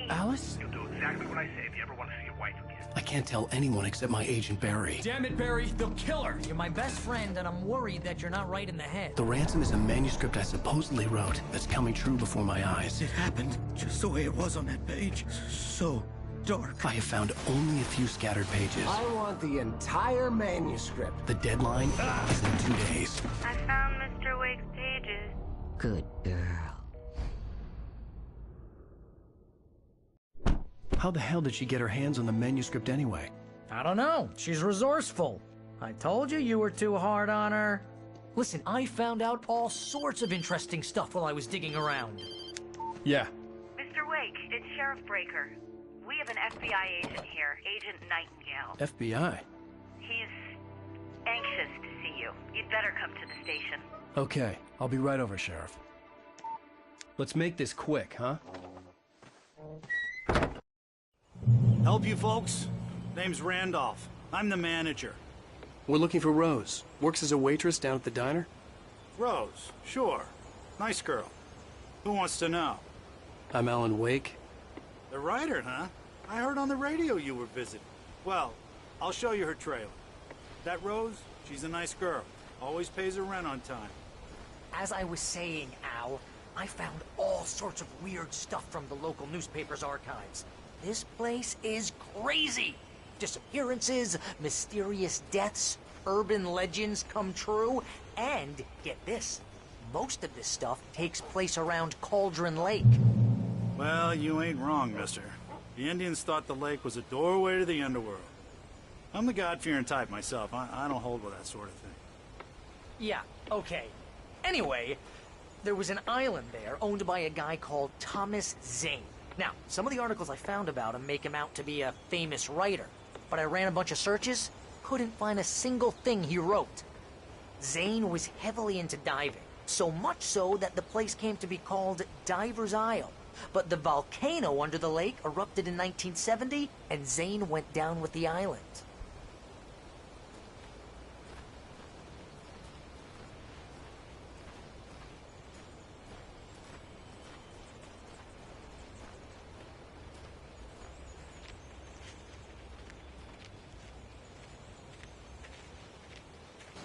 Alice? You'll do exactly what I say if you ever want to see your wife again. I can't tell anyone except my agent Barry. Damn it, Barry, they'll kill her! You're my best friend, and I'm worried that you're not right in the head. The ransom is a manuscript I supposedly wrote that's coming true before my eyes. It happened just the way it was on that page. So dark. I have found only a few scattered pages. I want the entire manuscript. The deadline is in 2 days. I found Mr. Wake's pages. Good girl. How the hell did she get her hands on the manuscript anyway? I don't know. She's resourceful. I told you you were too hard on her. Listen, I found out all sorts of interesting stuff while I was digging around. Yeah. Mr. Wake, it's Sheriff Breaker. We have an FBI agent here, Agent Nightingale. FBI? He's anxious to see you. You'd better come to the station. Okay, I'll be right over, Sheriff. Let's make this quick, huh? Help you folks? Name's Randolph. I'm the manager. We're looking for Rose. Works as a waitress down at the diner? Rose, sure. Nice girl. Who wants to know? I'm Alan Wake. The writer, huh? I heard on the radio you were visiting. Well, I'll show you her trailer. That Rose, she's a nice girl. Always pays her rent on time. As I was saying, Al, I found all sorts of weird stuff from the local newspaper's archives. This place is crazy! Disappearances, mysterious deaths, urban legends come true, and, get this, most of this stuff takes place around Cauldron Lake. Well, you ain't wrong, mister. The Indians thought the lake was a doorway to the underworld. I'm the God-fearing type myself. I don't hold with that sort of thing. Yeah, okay. Anyway, there was an island there owned by a guy called Thomas Zane. Now, some of the articles I found about him make him out to be a famous writer, but I ran a bunch of searches, couldn't find a single thing he wrote. Zane was heavily into diving, so much so that the place came to be called Diver's Isle. But the volcano under the lake erupted in 1970, and Zane went down with the island.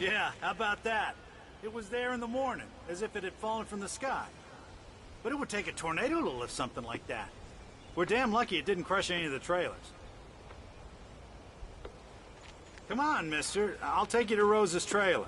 Yeah, how about that? It was there in the morning, as if it had fallen from the sky. But it would take a tornado to lift something like that. We're damn lucky it didn't crush any of the trailers. Come on, mister. I'll take you to Rose's trailer.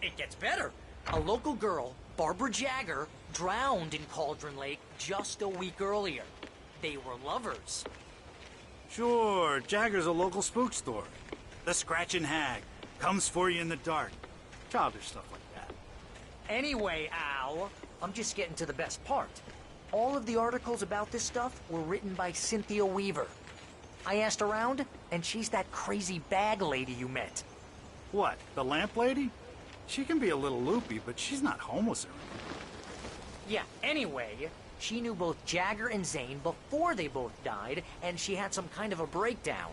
It gets better. A local girl, Barbara Jagger, drowned in Cauldron Lake just a week earlier. They were lovers. Sure, Jagger's a local spook store. The Scratching Hag. Comes for you in the dark. Childish stuff like that. Anyway, Al, I'm just getting to the best part. All of the articles about this stuff were written by Cynthia Weaver. I asked around, and she's that crazy bag lady you met. What, the lamp lady? She can be a little loopy, but she's not homeless or anything. Yeah, anyway, she knew both Jagger and Zane before they both died, and she had some kind of a breakdown.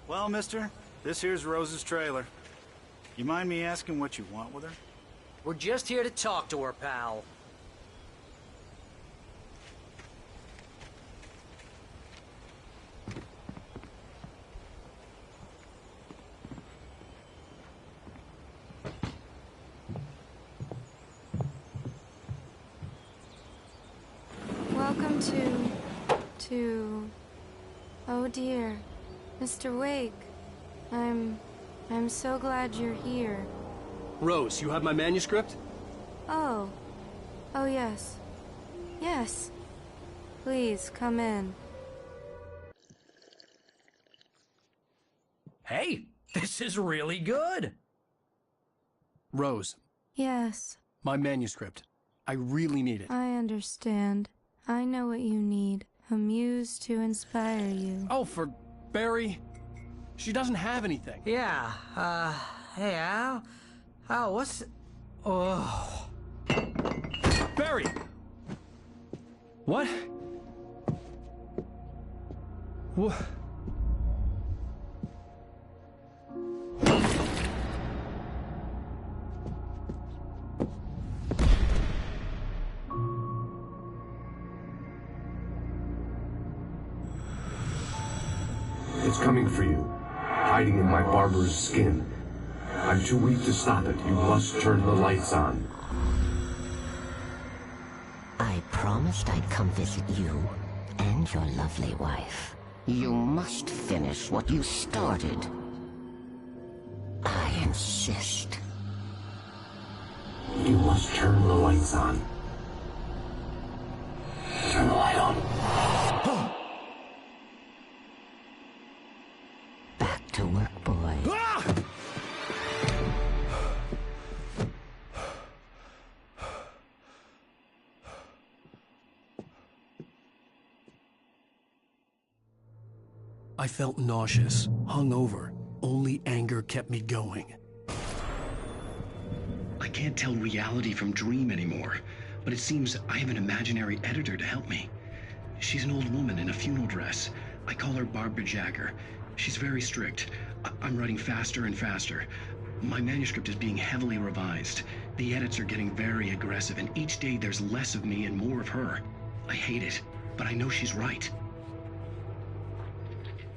Well, mister, this here's Rose's trailer. You mind me asking what you want with her? We're just here to talk to her, pal. Welcome to... Oh dear. Mr. Wake. I'm so glad you're here. Rose, you have my manuscript? Oh. Oh, yes. Yes. Please, come in. Hey, this is really good. Rose, Yes, my manuscript. I really need it. I understand. I know what you need. A muse to inspire you. Oh, for Barry. She doesn't have anything. Yeah, hey, Al? Al, what's... Oh... Barry! What? What? It's coming for you, hiding in my barber's skin. I'm too weak to stop it. You must turn the lights on. I promised I'd come visit you and your lovely wife. You must finish what you started. I insist. You must turn the lights on. Turn the light on. Back to work, boy. I felt nauseous, hungover. Only anger kept me going. I can't tell reality from dream anymore, but it seems I have an imaginary editor to help me. She's an old woman in a funeral dress. I call her Barbara Jagger. She's very strict. I'm writing faster and faster. My manuscript is being heavily revised. The edits are getting very aggressive, and each day there's less of me and more of her. I hate it, but I know she's right.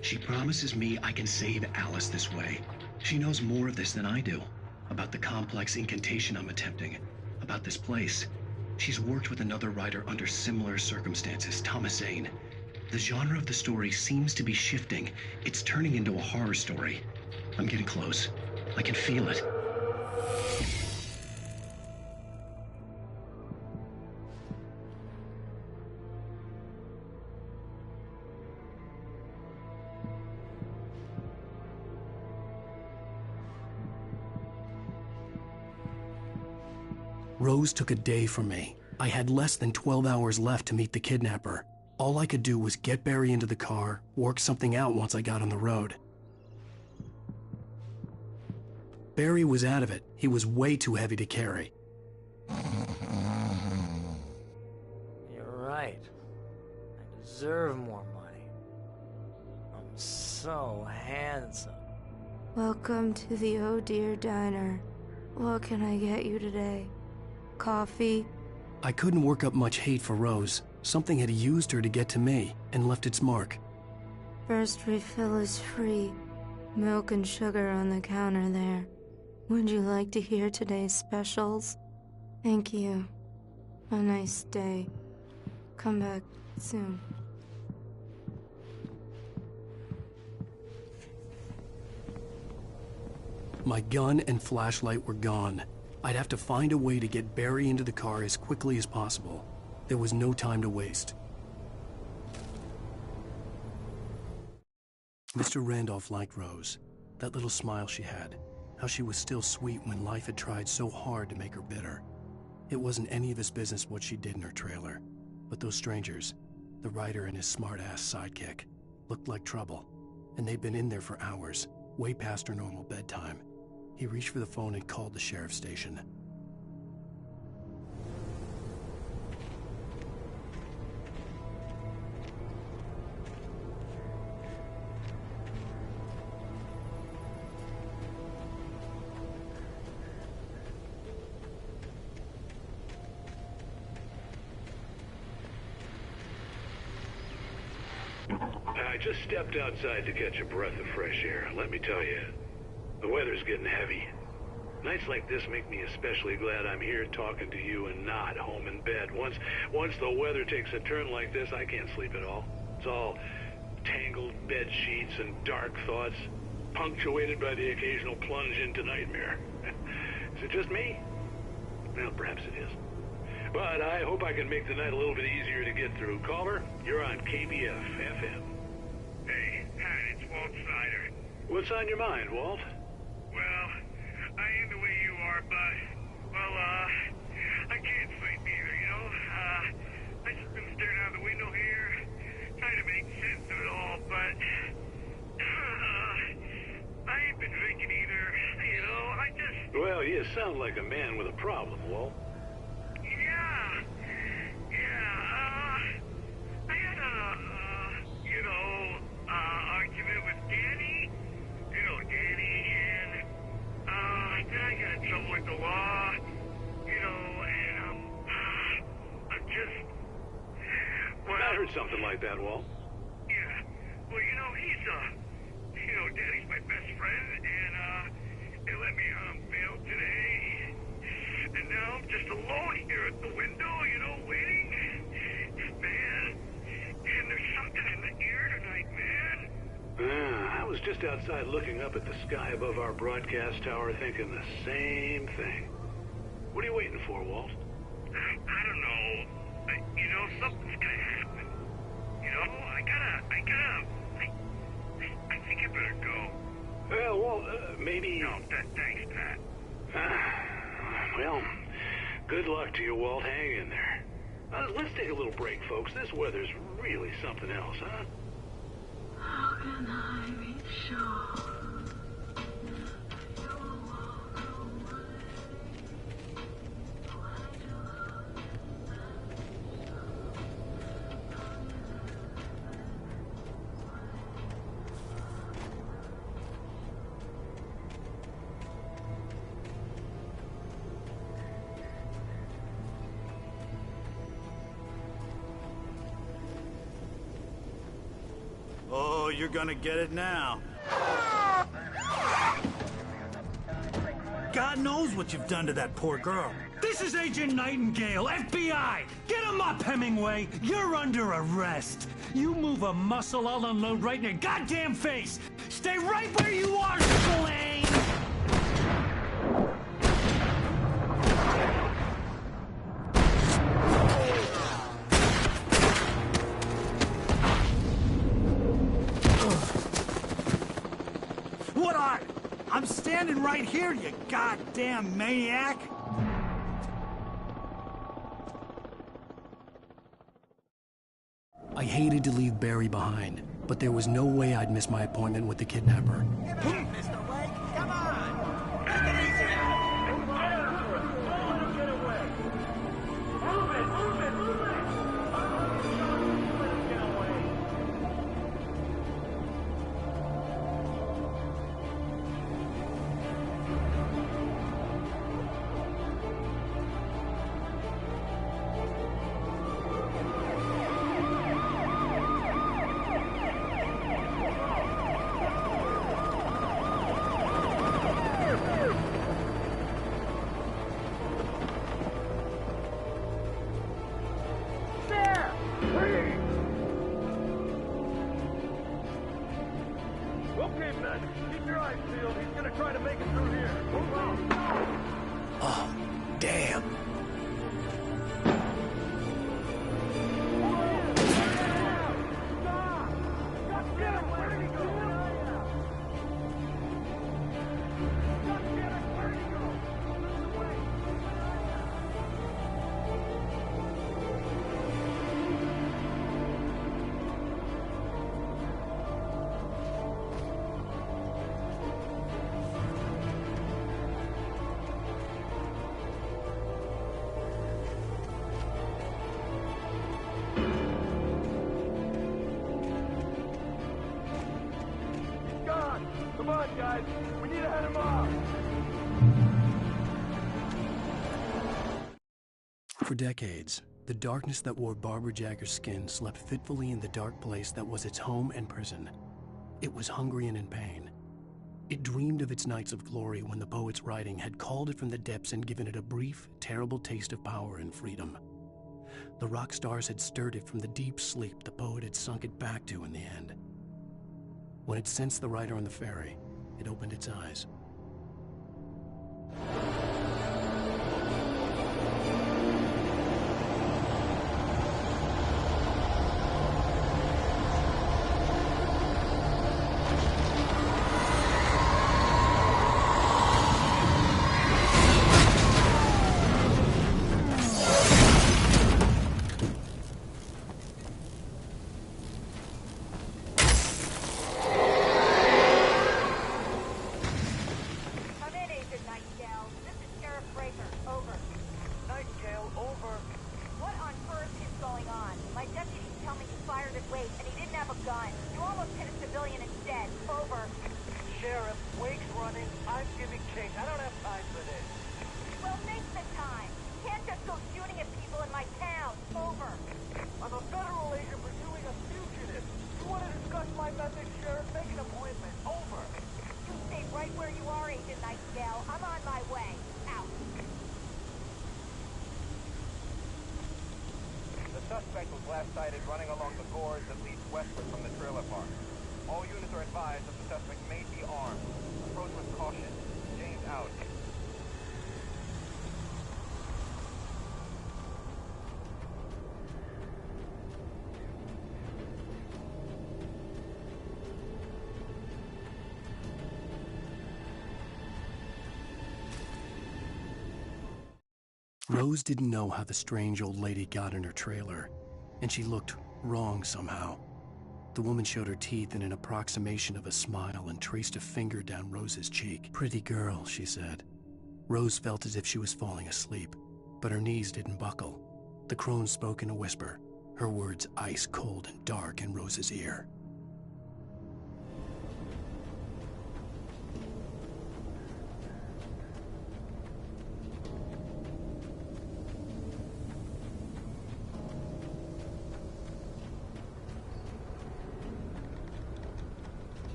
She promises me I can save Alice this way. She knows more of this than I do. About the complex incantation I'm attempting. About this place. She's worked with another writer under similar circumstances, Thomas Zane. The genre of the story seems to be shifting. It's turning into a horror story. I'm getting close. I can feel it. Rose took a day from me. I had less than 12 hours left to meet the kidnapper. All I could do was get Barry into the car, work something out once I got on the road. Barry was out of it. He was way too heavy to carry. You're right. I deserve more money. I'm so handsome. Welcome to the Oh Dear Diner. What can I get you today? Coffee? I couldn't work up much hate for Rose. Something had used her to get to me and left its mark. First refill is free. Milk and sugar on the counter there. Would you like to hear today's specials? Thank you. A nice day. Come back soon. My gun and flashlight were gone. I'd have to find a way to get Barry into the car as quickly as possible. There was no time to waste. Mr. Randolph liked Rose. That little smile she had. How she was still sweet when life had tried so hard to make her bitter. It wasn't any of his business what she did in her trailer. But those strangers, the writer and his smart-ass sidekick, looked like trouble. And they'd been in there for hours, way past her normal bedtime. He reached for the phone and called the sheriff's station. I just stepped outside to catch a breath of fresh air. Let me tell you, the weather's getting heavy. Nights like this make me especially glad I'm here talking to you and not home in bed. Once the weather takes a turn like this, I can't sleep at all. It's all tangled bed sheets and dark thoughts, punctuated by the occasional plunge into nightmare. Is it just me? Well, perhaps it is. But I hope I can make the night a little bit easier to get through. Caller, you're on KBF FM. Hey, Pat, it's Walt Snyder. What's on your mind, Walt? Well, I ain't the way you are, but, well, I can't sleep either, you know? I just been staring out the window here, trying to make sense of it all, but, I ain't been drinking either, you know? I just... Well, you sound like a man with a problem, Walt. I had a, argument with Danny. You know Danny, and, then I got in trouble with the law, you know, and, I'm just... Well, I heard something like that, Walt. Yeah. Well, you know, Danny's my best friend, and, they let me on bail today. And now I'm just alone here at the window, you know, waiting. Man, and there's something in the air tonight, man. I was just outside looking up at the sky above our broadcast tower thinking the same thing. What are you waiting for, Walt? I don't know. You know, something's gonna happen. You know, I think I better go. Well, Walt, maybe... No, thanks, Pat. Well, good luck to you, Walt. Hang in there. Let's take a little break, folks. This weather's really something else, huh? How can I be sure? Oh, you're gonna get it now. God knows what you've done to that poor girl. This is Agent Nightingale, FBI! Get him up, Hemingway! You're under arrest! You move a muscle, I'll unload right in your goddamn face! Stay right where you are, Spillane! What are? I'm standing right here, you goddamn maniac! I hated to leave Barry behind, but there was no way I'd miss my appointment with the kidnapper. Mr. Wake, come on! Take it easy now! Move it, move it, move it! Okay, men, keep your eyes peeled. He's gonna try to make it through here. Oh, damn. Come on, guys. We need to head him off. For decades, the darkness that wore Barbara Jagger's skin slept fitfully in the dark place that was its home and prison. It was hungry and in pain. It dreamed of its nights of glory when the poet's writing had called it from the depths and given it a brief, terrible taste of power and freedom. The rock stars had stirred it from the deep sleep the poet had sunk it back to in the end. When it sensed the rider on the ferry, it opened its eyes. suspect was last sighted running along the gorge that leads westward from the trailer park. All units are advised that the suspect may be armed. Approach with caution. James out. Rose didn't know how the strange old lady got in her trailer, and she looked wrong somehow. The woman showed her teeth in an approximation of a smile and traced a finger down Rose's cheek. "Pretty girl," she said. Rose felt as if she was falling asleep, but her knees didn't buckle. The crone spoke in a whisper, her words ice cold and dark in Rose's ear.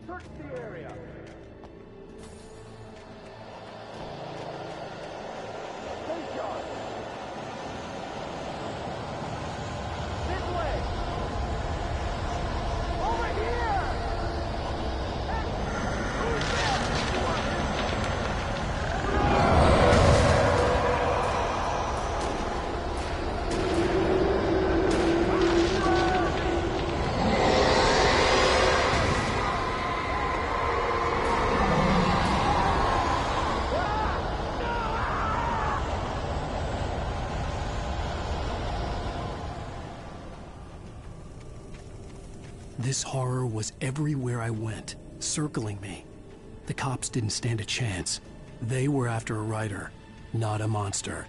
Search the area. Take John. This way. Over here. Who's This horror was everywhere I went, circling me. The cops didn't stand a chance. They were after a writer, not a monster.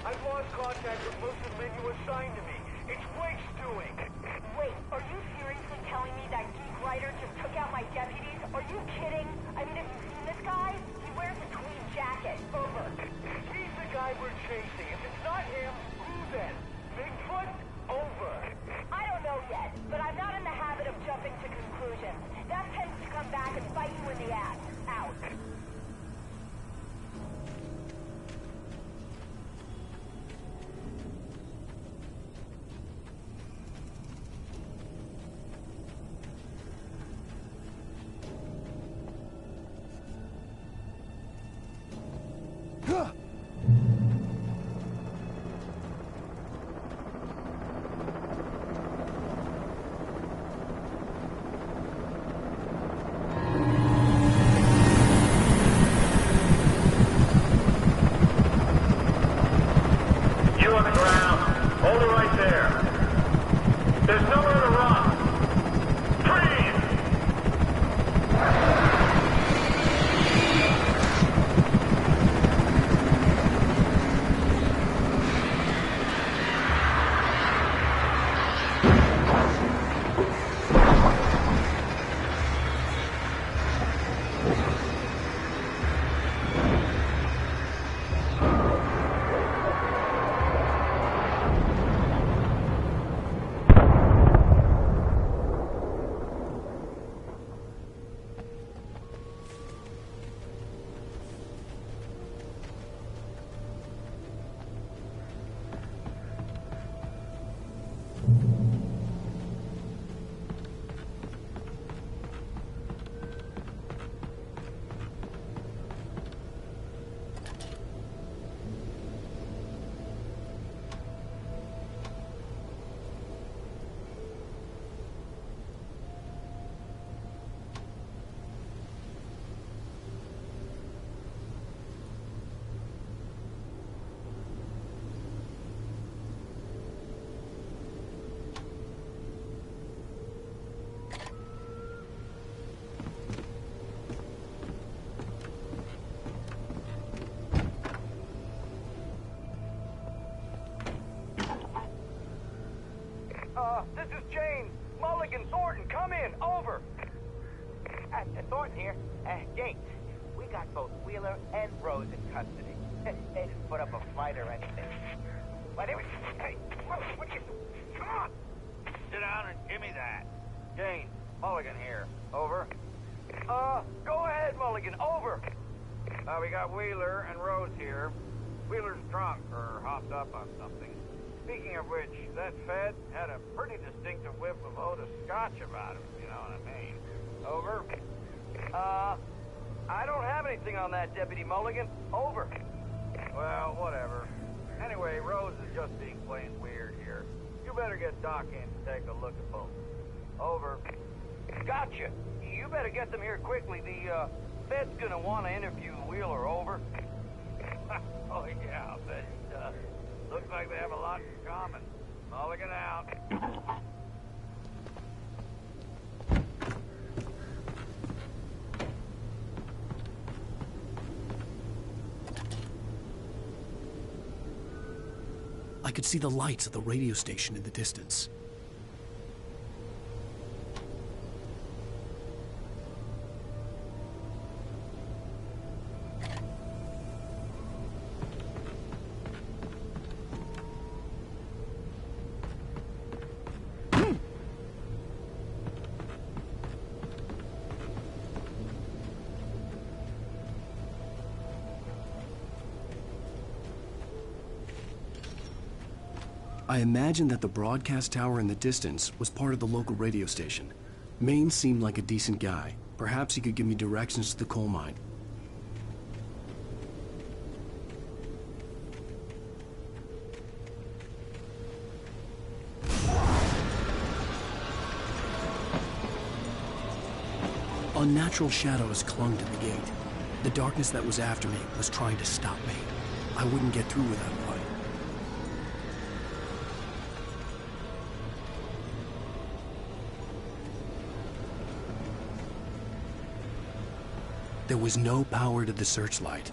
I've lost contact with most of the men you assigned to me. It's Blake's doing. Wait, are you seriously telling me that geek writer just took out my deputies? Are you kidding? I mean, have you seen this guy? He wears a tweed jacket. Over. He's the guy we're chasing. If it's not him, who then? Bigfoot? Over. I don't know yet, but I'm not in the habit of jumping to conclusions. That tends to come back and bite you in the ass. Out. This is James. Mulligan, Thornton, come in. Over. Thornton here. James, we got both Wheeler and Rose in custody. They didn't put up a fight or anything. But it was... Hey, what you... Come on! Sit down and give me that. James, Mulligan here. Over. Go ahead, Mulligan. Over. We got Wheeler and Rose here. Wheeler's drunk or hopped up on something. Speaking of which, that Fed had a pretty distinctive whiff of Oda Scotch about him, you know what I mean. Over. I don't have anything on that, Deputy Mulligan. Over. Well, whatever. Anyway, Rose is just being plain weird here. You better get Doc in to take a look at both. Over. Gotcha. You better get them here quickly. The, Fed's gonna want to interview Wheeler. Over. Oh, yeah, I bet it does. Looks like they have a lot in common. Mulligan out. I could see the lights of the radio station in the distance. I imagined that the broadcast tower in the distance was part of the local radio station. Maine seemed like a decent guy. Perhaps he could give me directions to the coal mine. Unnatural shadows clung to the gate. The darkness that was after me was trying to stop me. I wouldn't get through without a fight. There was no power to the searchlight.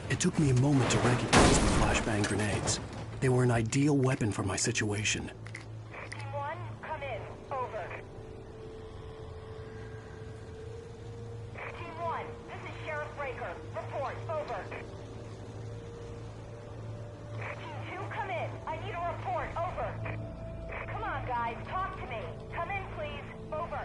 It took me a moment to recognize the flashbang grenades. They were an ideal weapon for my situation. Team 1, come in. Over. Team 1, this is Sheriff Breaker. Report. Over. Team 2, come in. I need a report. Over. Come on, guys. Talk to me. Come in, please. Over.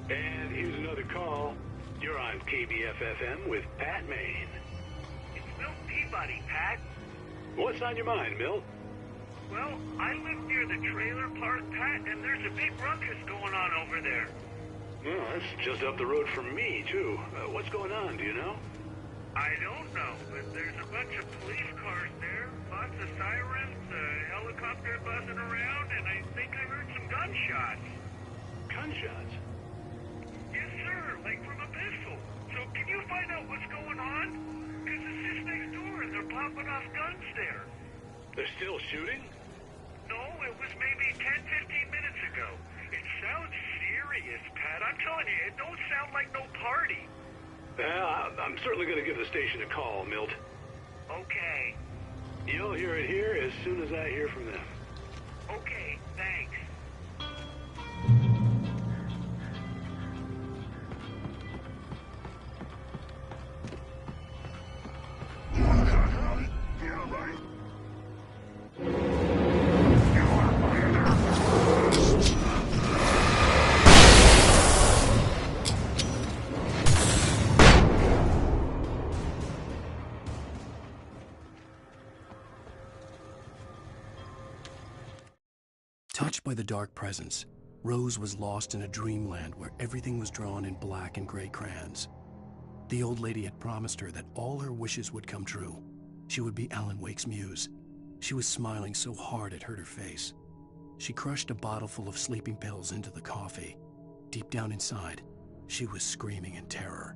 And here's another call. You're on KBF-FM with Pat Maine. It's Milt Peabody, Pat. What's on your mind, Milt? Well, I live near the trailer park, Pat, and there's a big ruckus going on over there. Well, that's just up the road from me, too. What's going on, do you know? I don't know, but there's a bunch of police cars there, lots of sirens, a helicopter buzzing around, and I think I heard some gunshots. Gunshots? Yes, sir, like from a pistol. So can you find out what's going on? Because it's just next door, and they're popping off guns there. They're still shooting? No, it was maybe 10, 15 minutes ago. It sounds serious, Pat. I'm telling you, it don't sound like no party. Well, I'm certainly going to give the station a call, Milt. Okay. You'll hear it here as soon as I hear from them. Okay, thanks. Touched by the dark presence, Rose was lost in a dreamland where everything was drawn in black and gray crayons. The old lady had promised her that all her wishes would come true. She would be Alan Wake's muse. She was smiling so hard it hurt her face. She crushed a bottle full of sleeping pills into the coffee. Deep down inside, she was screaming in terror.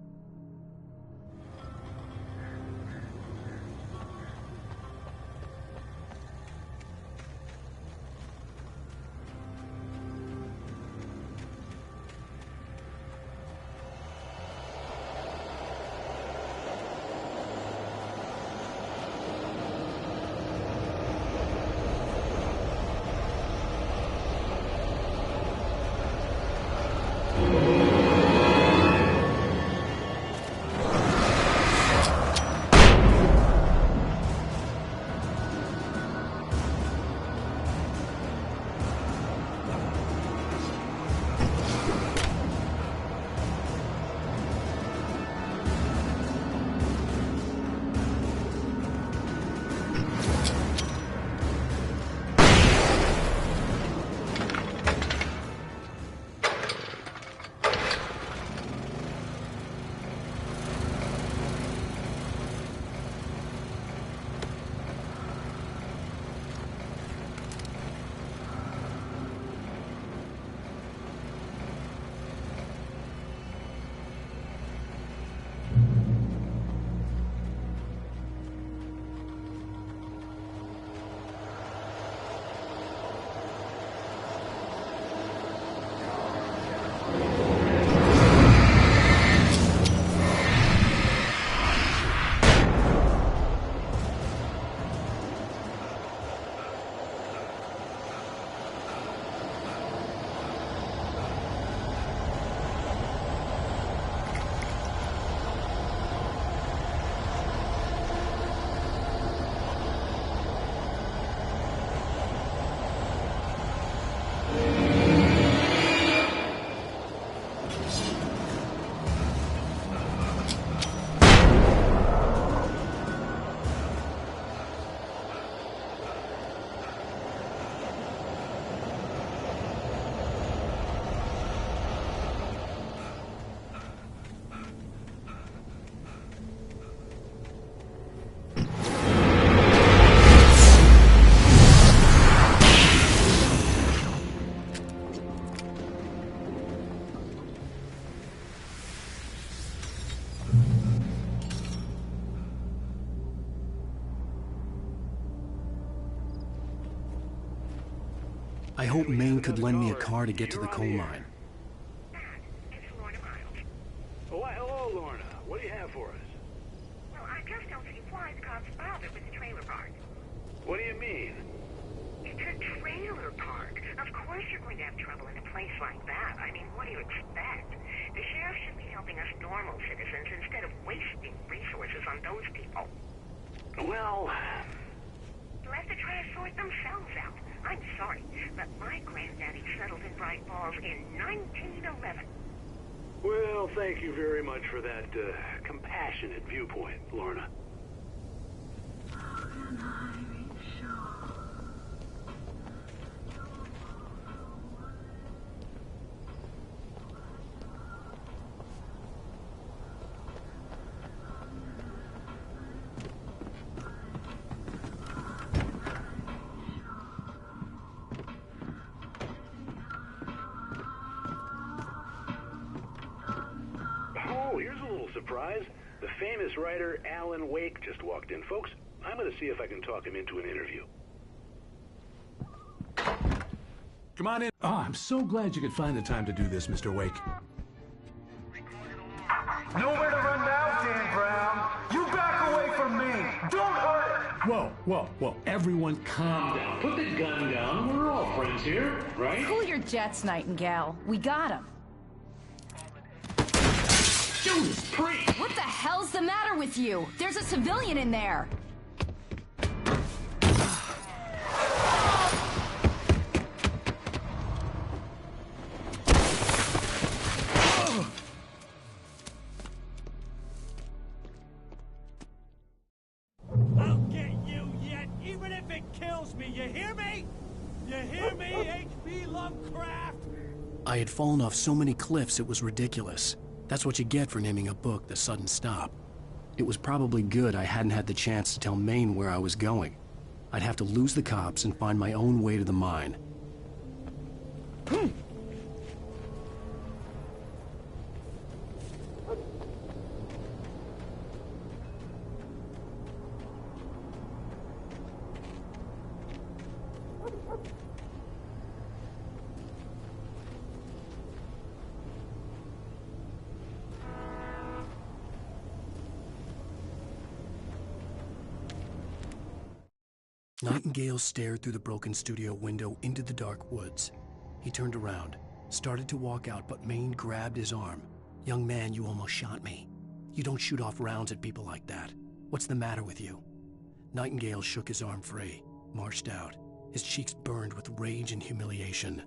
I hope Maine could lend me a car to get to the coal mine. Oh, why, hello, Lorna. What do you have for us? Well, I just don't see why the cops bothered with the trailer park. What do you mean? It's a trailer park. Of course you're going to have trouble in a place like that. I mean, what do you expect? The sheriff should be helping us normal citizens instead of wasting resources on those people. Well... Let the try to sort themselves out. I'm sorry, but my granddaddy settled in Bright Falls in 1911. Well, thank you very much for that compassionate viewpoint, Lorna. Oh, here's a little surprise. The famous writer Alan Wake just walked in. Folks, I'm going to see if I can talk him into an interview. Come on in. Oh, I'm so glad you could find the time to do this, Mr. Wake. Nowhere to run now, Dan Brown. You back away from me. Don't hurt it. Whoa. Everyone calm down. Put the gun down. We're all friends here, right? Cool your jets, Nightingale. We got him. Judas Priest! What the hell's the matter with you? There's a civilian in there. I'll get you yet, even if it kills me. You hear me? You hear me, H.P. Lovecraft? I had fallen off so many cliffs it was ridiculous. That's what you get for naming a book The Sudden Stop. It was probably good I hadn't had the chance to tell Maine where I was going. I'd have to lose the cops and find my own way to the mine. Nightingale stared through the broken studio window into the dark woods. He turned around, started to walk out, but Maine grabbed his arm. "Young man, you almost shot me. You don't shoot off rounds at people like that. What's the matter with you?" Nightingale shook his arm free, marched out. His cheeks burned with rage and humiliation.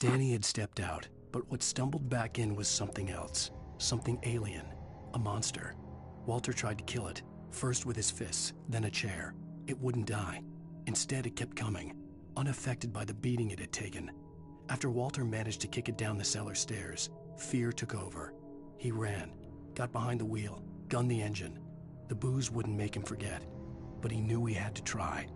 Danny had stepped out, but what stumbled back in was something else. Something alien. A monster. Walter tried to kill it, first with his fists, then a chair. It wouldn't die. Instead, it kept coming, unaffected by the beating it had taken. After Walter managed to kick it down the cellar stairs, fear took over. He ran, got behind the wheel, gunned the engine. The booze wouldn't make him forget, but he knew he had to try.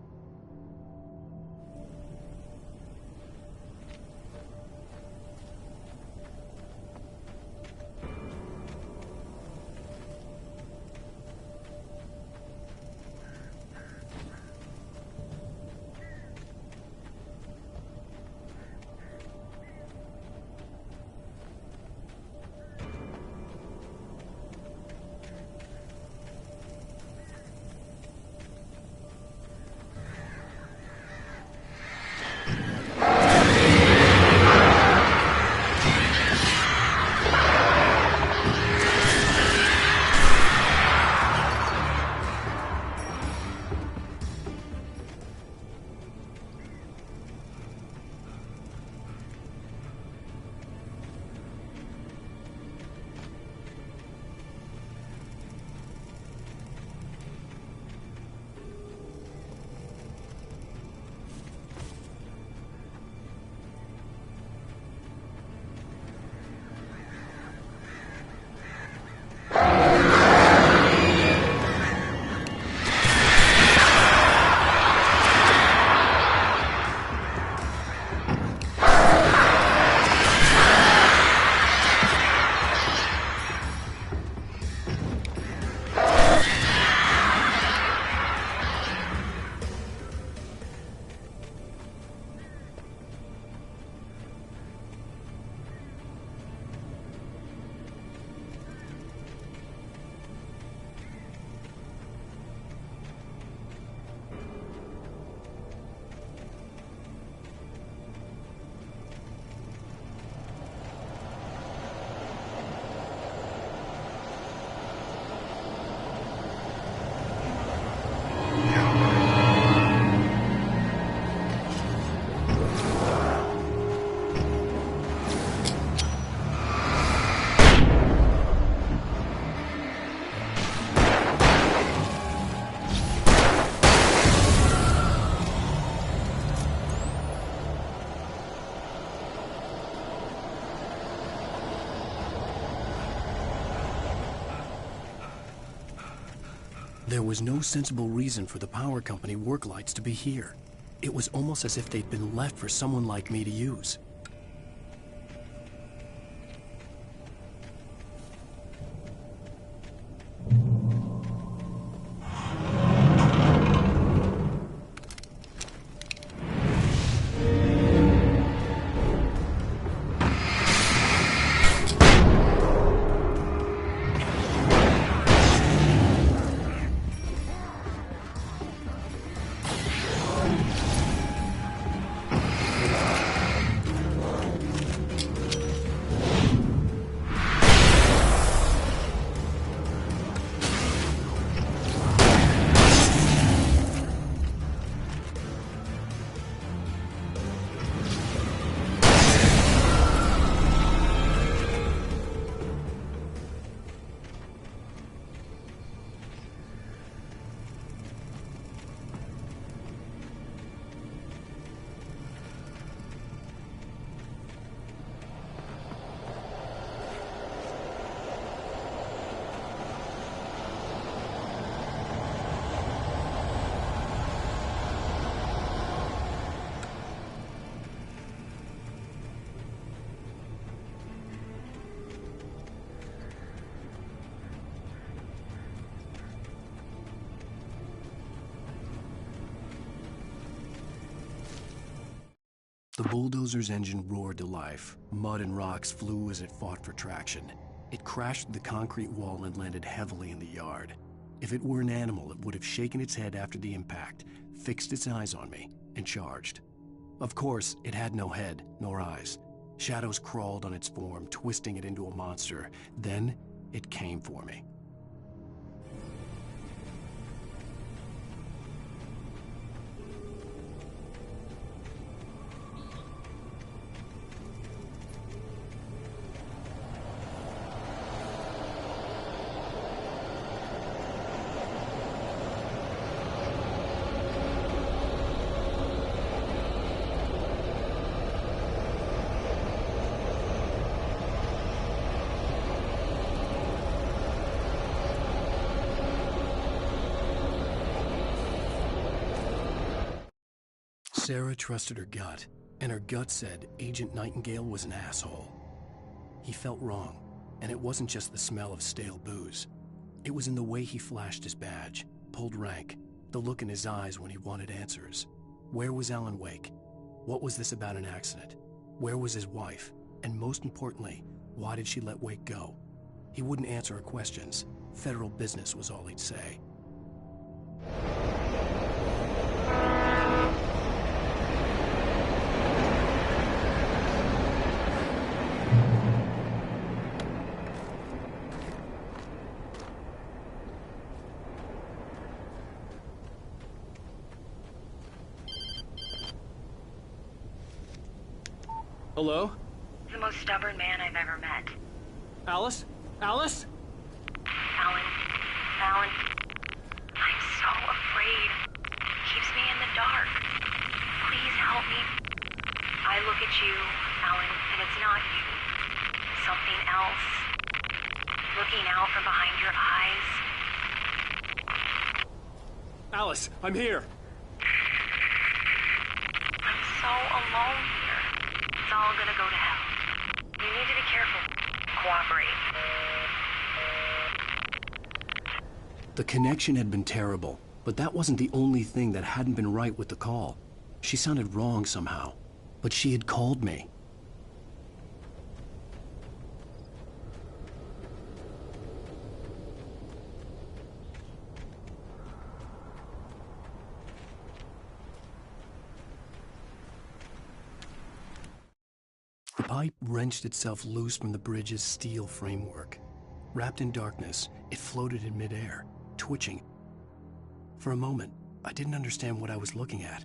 There was no sensible reason for the power company work lights to be here. It was almost as if they'd been left for someone like me to use. The bulldozer's engine roared to life. Mud and rocks flew as it fought for traction. It crashed the concrete wall and landed heavily in the yard. If it were an animal, it would have shaken its head after the impact, fixed its eyes on me, and charged. Of course, it had no head, nor eyes. Shadows crawled on its form, twisting it into a monster. Then, it came for me. Sarah trusted her gut, and her gut said Agent Nightingale was an asshole. He felt wrong, and it wasn't just the smell of stale booze. It was in the way he flashed his badge, pulled rank, the look in his eyes when he wanted answers. Where was Alan Wake? What was this about an accident? Where was his wife? And most importantly, why did she let Wake go? He wouldn't answer her questions. Federal business was all he'd say. Hello? The most stubborn man I've ever met. Alice? Alice? Alan, I'm so afraid. Keeps me in the dark. Please help me. I look at you, Alan, and it's not you. Something else. Looking out from behind your eyes. Alice, I'm here. I'm so alone here. It's all gonna go to hell. You need to be careful. Cooperate. The connection had been terrible, but that wasn't the only thing that hadn't been right with the call. She sounded wrong somehow, but she had called me. The pipe wrenched itself loose from the bridge's steel framework. Wrapped in darkness, it floated in midair, twitching. For a moment, I didn't understand what I was looking at.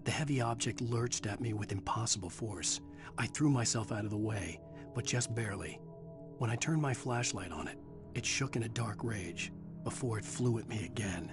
The heavy object lurched at me with impossible force. I threw myself out of the way, but just barely. When I turned my flashlight on it, it shook in a dark rage before it flew at me again.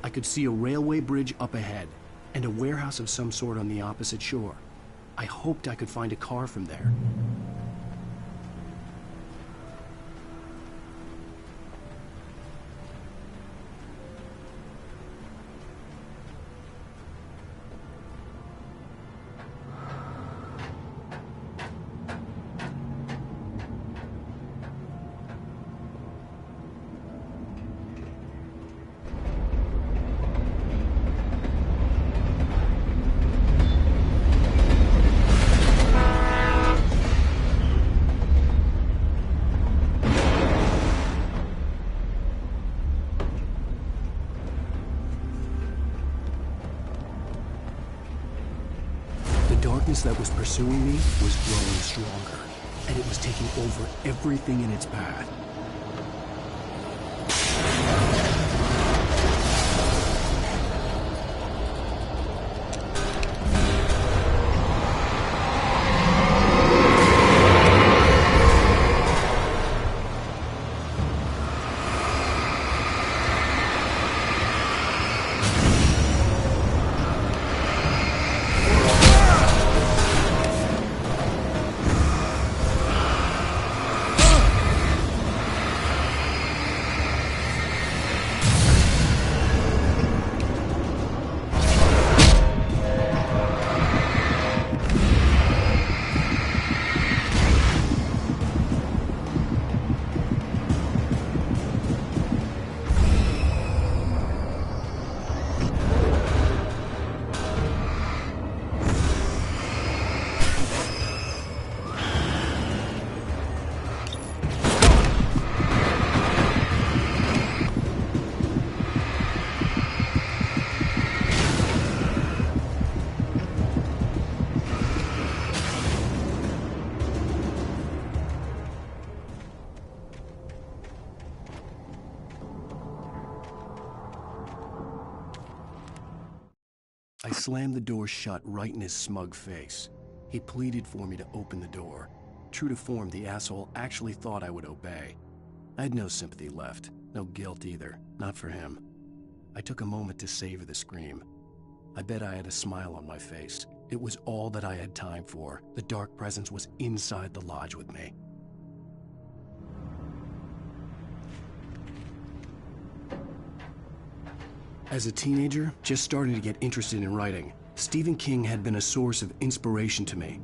I could see a railway bridge up ahead, and a warehouse of some sort on the opposite shore. I hoped I could find a car from there. The darkness that was pursuing me was growing stronger, and it was taking over everything in its path. slammed the door shut right in his smug face. He pleaded for me to open the door. True to form, the asshole actually thought I would obey. I had no sympathy left, no guilt either, not for him. I took a moment to savor the scream. I bet I had a smile on my face. It was all that I had time for. The dark presence was inside the lodge with me. As a teenager, just starting to get interested in writing, Stephen King had been a source of inspiration to me.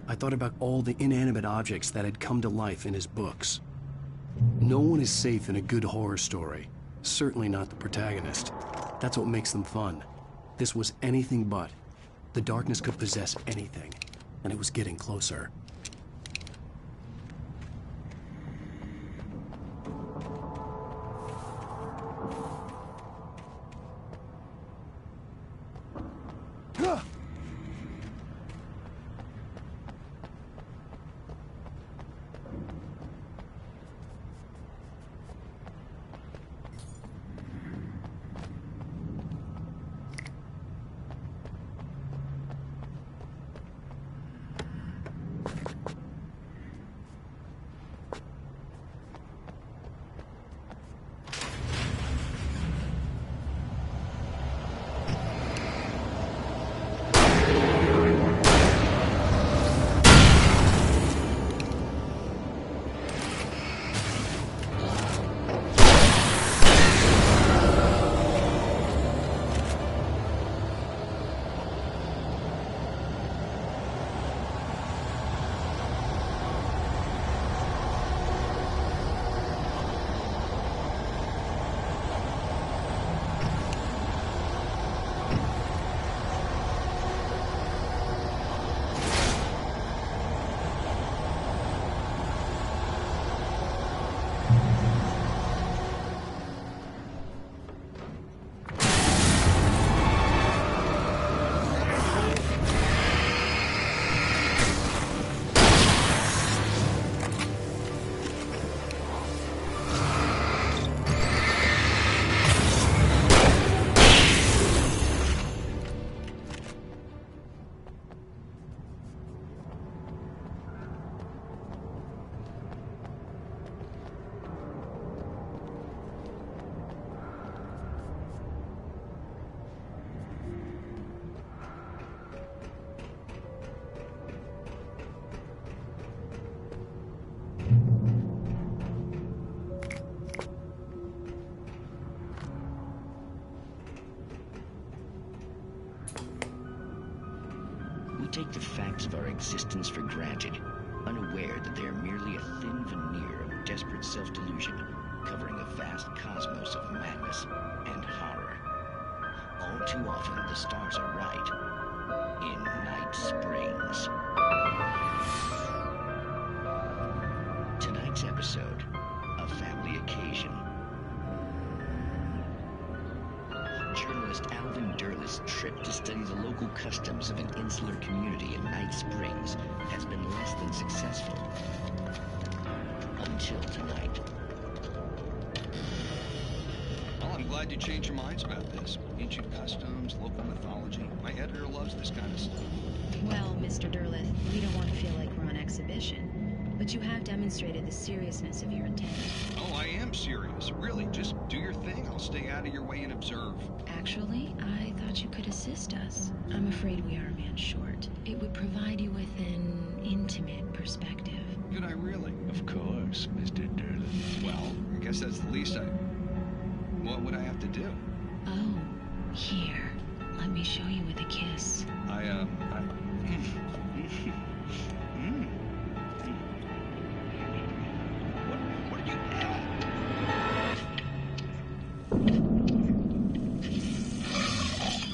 I thought about all the inanimate objects that had come to life in his books. No one is safe in a good horror story. Certainly not the protagonist. That's what makes them fun. This was anything but. The darkness could possess anything, and it was getting closer. take the facts of our existence for granted, unaware that they are merely a thin veneer of desperate self-delusion, covering a vast cosmos of madness and horror. All too often, the stars are right. In Night Springs. Tonight's episode, A Family Occasion. Journalist Alvin Derlis' trip to study the local customs of an insular community in Night Springs has been less than successful. Until tonight. Well, I'm glad you changed your minds about this. Ancient customs, local mythology. My editor loves this kind of stuff. Well, Mr. Derlith, we don't want to feel like we're on exhibition. But you have demonstrated the seriousness of your intent. Oh, I am serious. Really, just do your thing. I'll stay out of your way and observe. Actually, I thought you could assist us. I'm afraid we are a man short. It would provide you with an intimate perspective. Could I really? Of course, Mr. Derlith. Well, I guess that's the least I... What would I have to do? Oh, here. Let me show you with a kiss. What are you...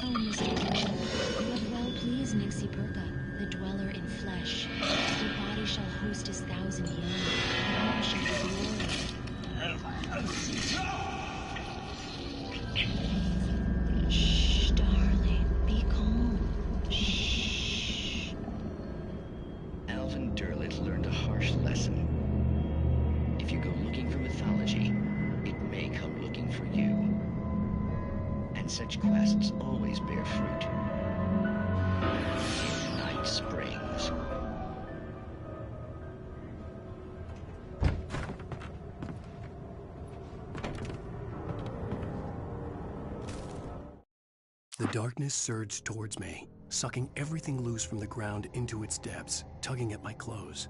Oh, Mr. Derlith, you have well pleased Nixie Perka, the dweller in flesh. Your body shall host his 1,000 young, and all shall be glory. Shh, darling, be calm. Shh. Alvin Derlith learned a harsh lesson. If you go looking for mythology, it may come looking for you. And such quests always bear fruit. darkness surged towards me, sucking everything loose from the ground into its depths, tugging at my clothes.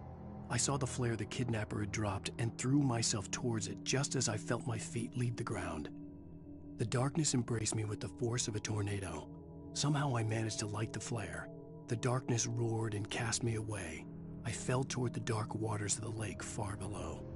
I saw the flare the kidnapper had dropped and threw myself towards it just as I felt my feet leave the ground. The darkness embraced me with the force of a tornado. Somehow I managed to light the flare. The darkness roared and cast me away. I fell toward the dark waters of the lake far below.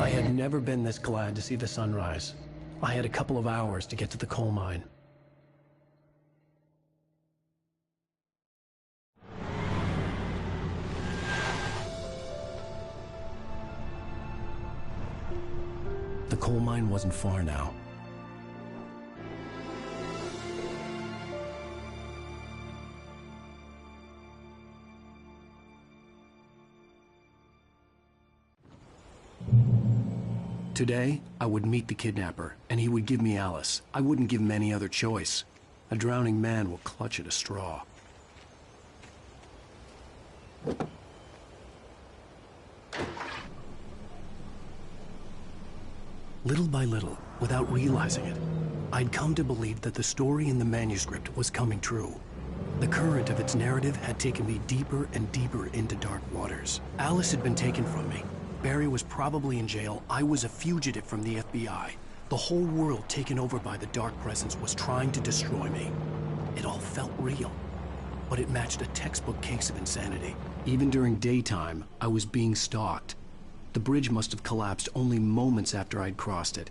I had never been this glad to see the sunrise. I had a couple of hours to get to the coal mine. The coal mine wasn't far now. Today, I would meet the kidnapper, and he would give me Alice. I wouldn't give him any other choice. A drowning man will clutch at a straw. Little by little, without realizing it, I'd come to believe that the story in the manuscript was coming true. The current of its narrative had taken me deeper and deeper into dark waters. Alice had been taken from me. Barry was probably in jail. I was a fugitive from the FBI. The whole world taken over by the Dark Presence was trying to destroy me. It all felt real, but it matched a textbook case of insanity. Even during daytime, I was being stalked. The bridge must have collapsed only moments after I'd crossed it.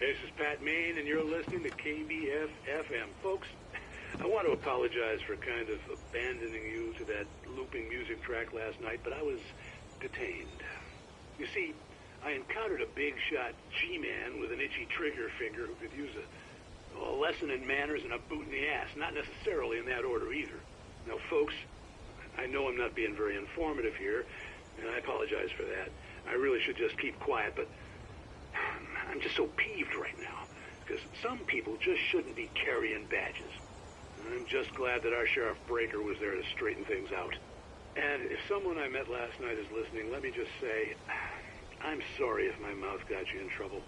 This is Pat Main, and you're listening to KBF FM. Folks, I want to apologize for kind of abandoning you to that looping music track last night, but I was detained. You see, I encountered a big-shot G-man with an itchy trigger finger who could use a lesson in manners and a boot in the ass, not necessarily in that order either. Now, folks, I know I'm not being very informative here, and I apologize for that. I really should just keep quiet, but I'm just so peeved right now, because some people just shouldn't be carrying badges. I'm just glad that our Sheriff Breaker was there to straighten things out. And if someone I met last night is listening, let me just say, I'm sorry if my mouth got you in trouble.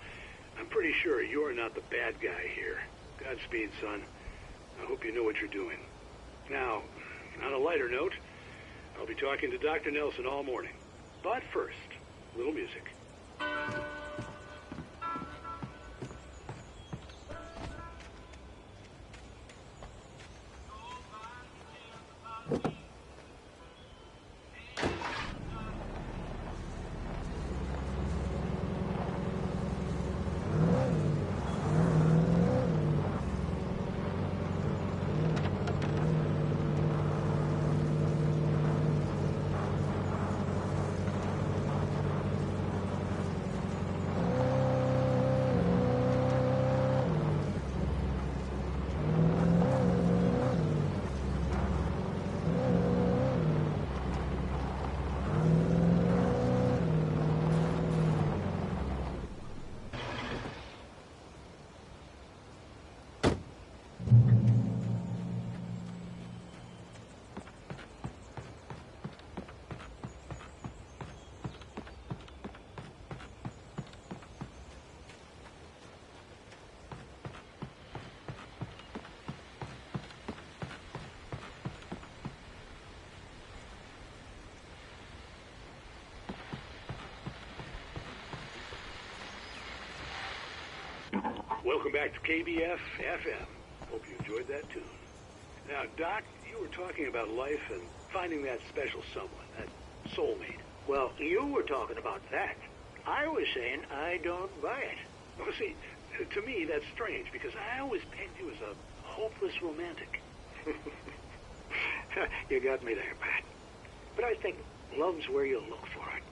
I'm pretty sure you're not the bad guy here. Godspeed, son. I hope you know what you're doing. Now, on a lighter note, I'll be talking to Dr. Nelson all morning. But first, a little music. Welcome back to KBF FM. Hope you enjoyed that tune. Now, Doc, you were talking about life and finding that special someone, that soulmate. Well, you were talking about that. I was saying I don't buy it. Well, see, to me, that's strange, because I always pegged you as a hopeless romantic. You got me there, Pat. But I think love's where you look for it.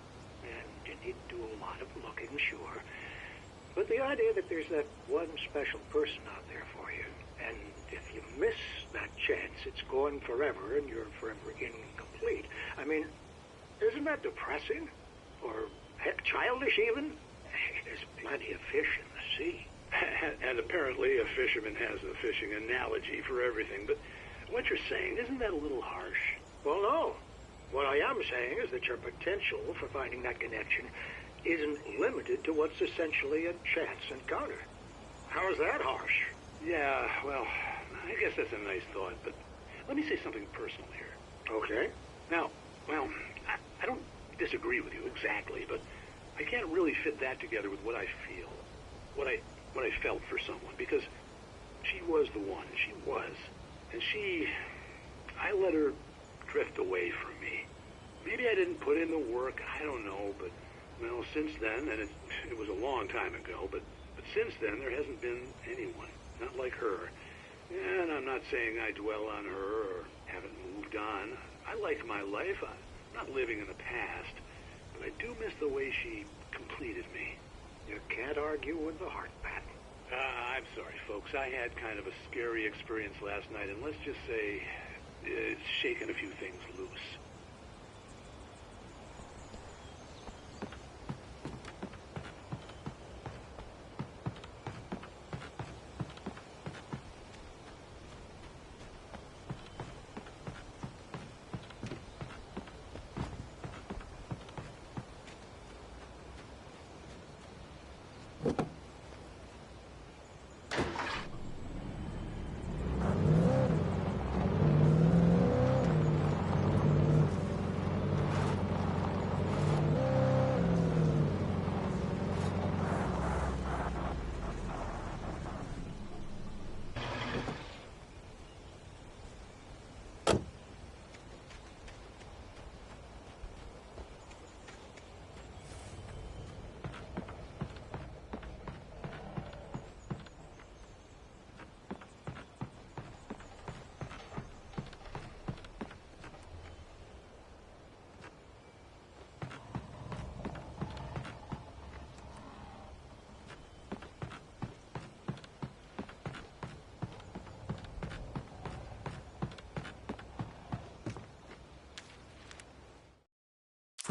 And you need to do a lot of looking, sure. But the idea that there's that one special person out there for you, and if you miss that chance, it's gone forever and you're forever incomplete. I mean, isn't that depressing? Or heck, childish even? There's plenty of fish in the sea. And apparently a fisherman has a fishing analogy for everything. But what you're saying, isn't that a little harsh? Well, no. What I am saying is that your potential for finding that connection isn't limited to what's essentially a chance encounter. How is that harsh? Yeah, well, I guess that's a nice thought, but let me say something personal here. Okay. Now, well, I don't disagree with you exactly, but I can't really fit that together with what I feel, what I felt for someone, because she was the one. She was. And I let her drift away from me. Maybe I didn't put in the work, I don't know, but well, since then, and it was a long time ago, but since then, there hasn't been anyone, not like her. And I'm not saying I dwell on her or haven't moved on. I like my life. I'm not living in the past, but I do miss the way she completed me. You can't argue with the heart, Pat. I'm sorry, folks. I had kind of a scary experience last night, and let's just say it's shaken a few things loose.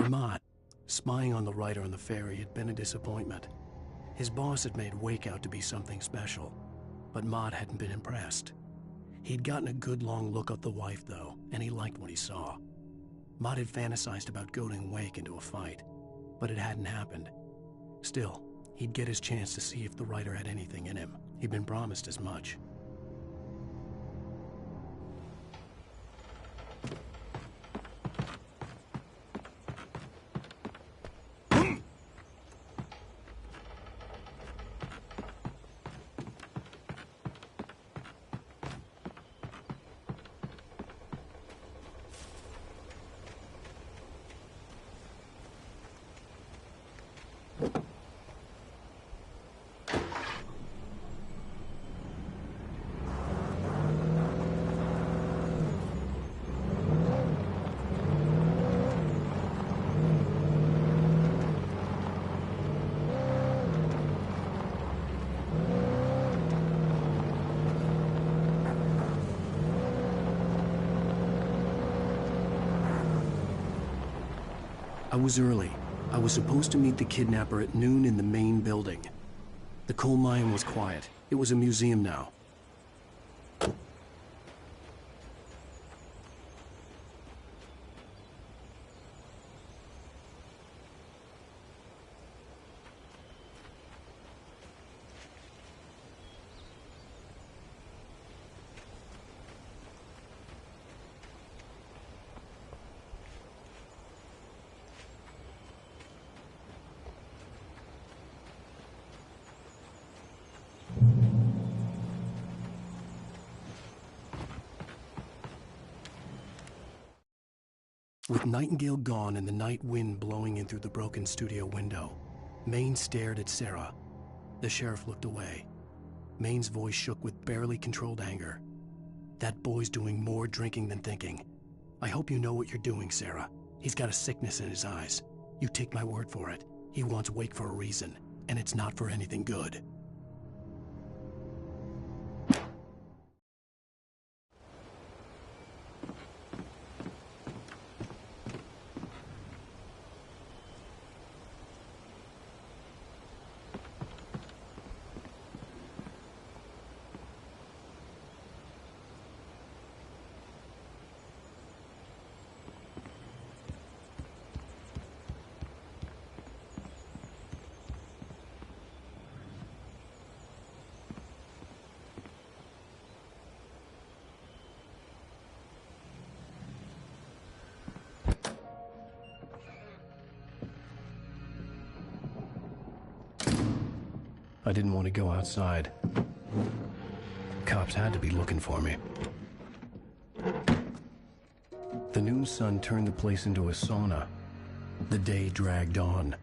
For Mott, spying on the writer on the ferry had been a disappointment. His boss had made Wake out to be something special, but Mott hadn't been impressed. He'd gotten a good long look at the wife, though, and he liked what he saw. Mott had fantasized about goading Wake into a fight, but it hadn't happened. Still, he'd get his chance to see if the writer had anything in him. He'd been promised as much. I was early. I was supposed to meet the kidnapper at noon in the main building. The coal mine was quiet. It was a museum now. With Nightingale gone and the night wind blowing in through the broken studio window, Maine stared at Sarah. The sheriff looked away. Maine's voice shook with barely controlled anger. That boy's doing more drinking than thinking. I hope you know what you're doing, Sarah. He's got a sickness in his eyes. You take my word for it. He wants Wake for a reason, and it's not for anything good. I didn't want to go outside. Cops had to be looking for me. The noon sun turned the place into a sauna. The day dragged on.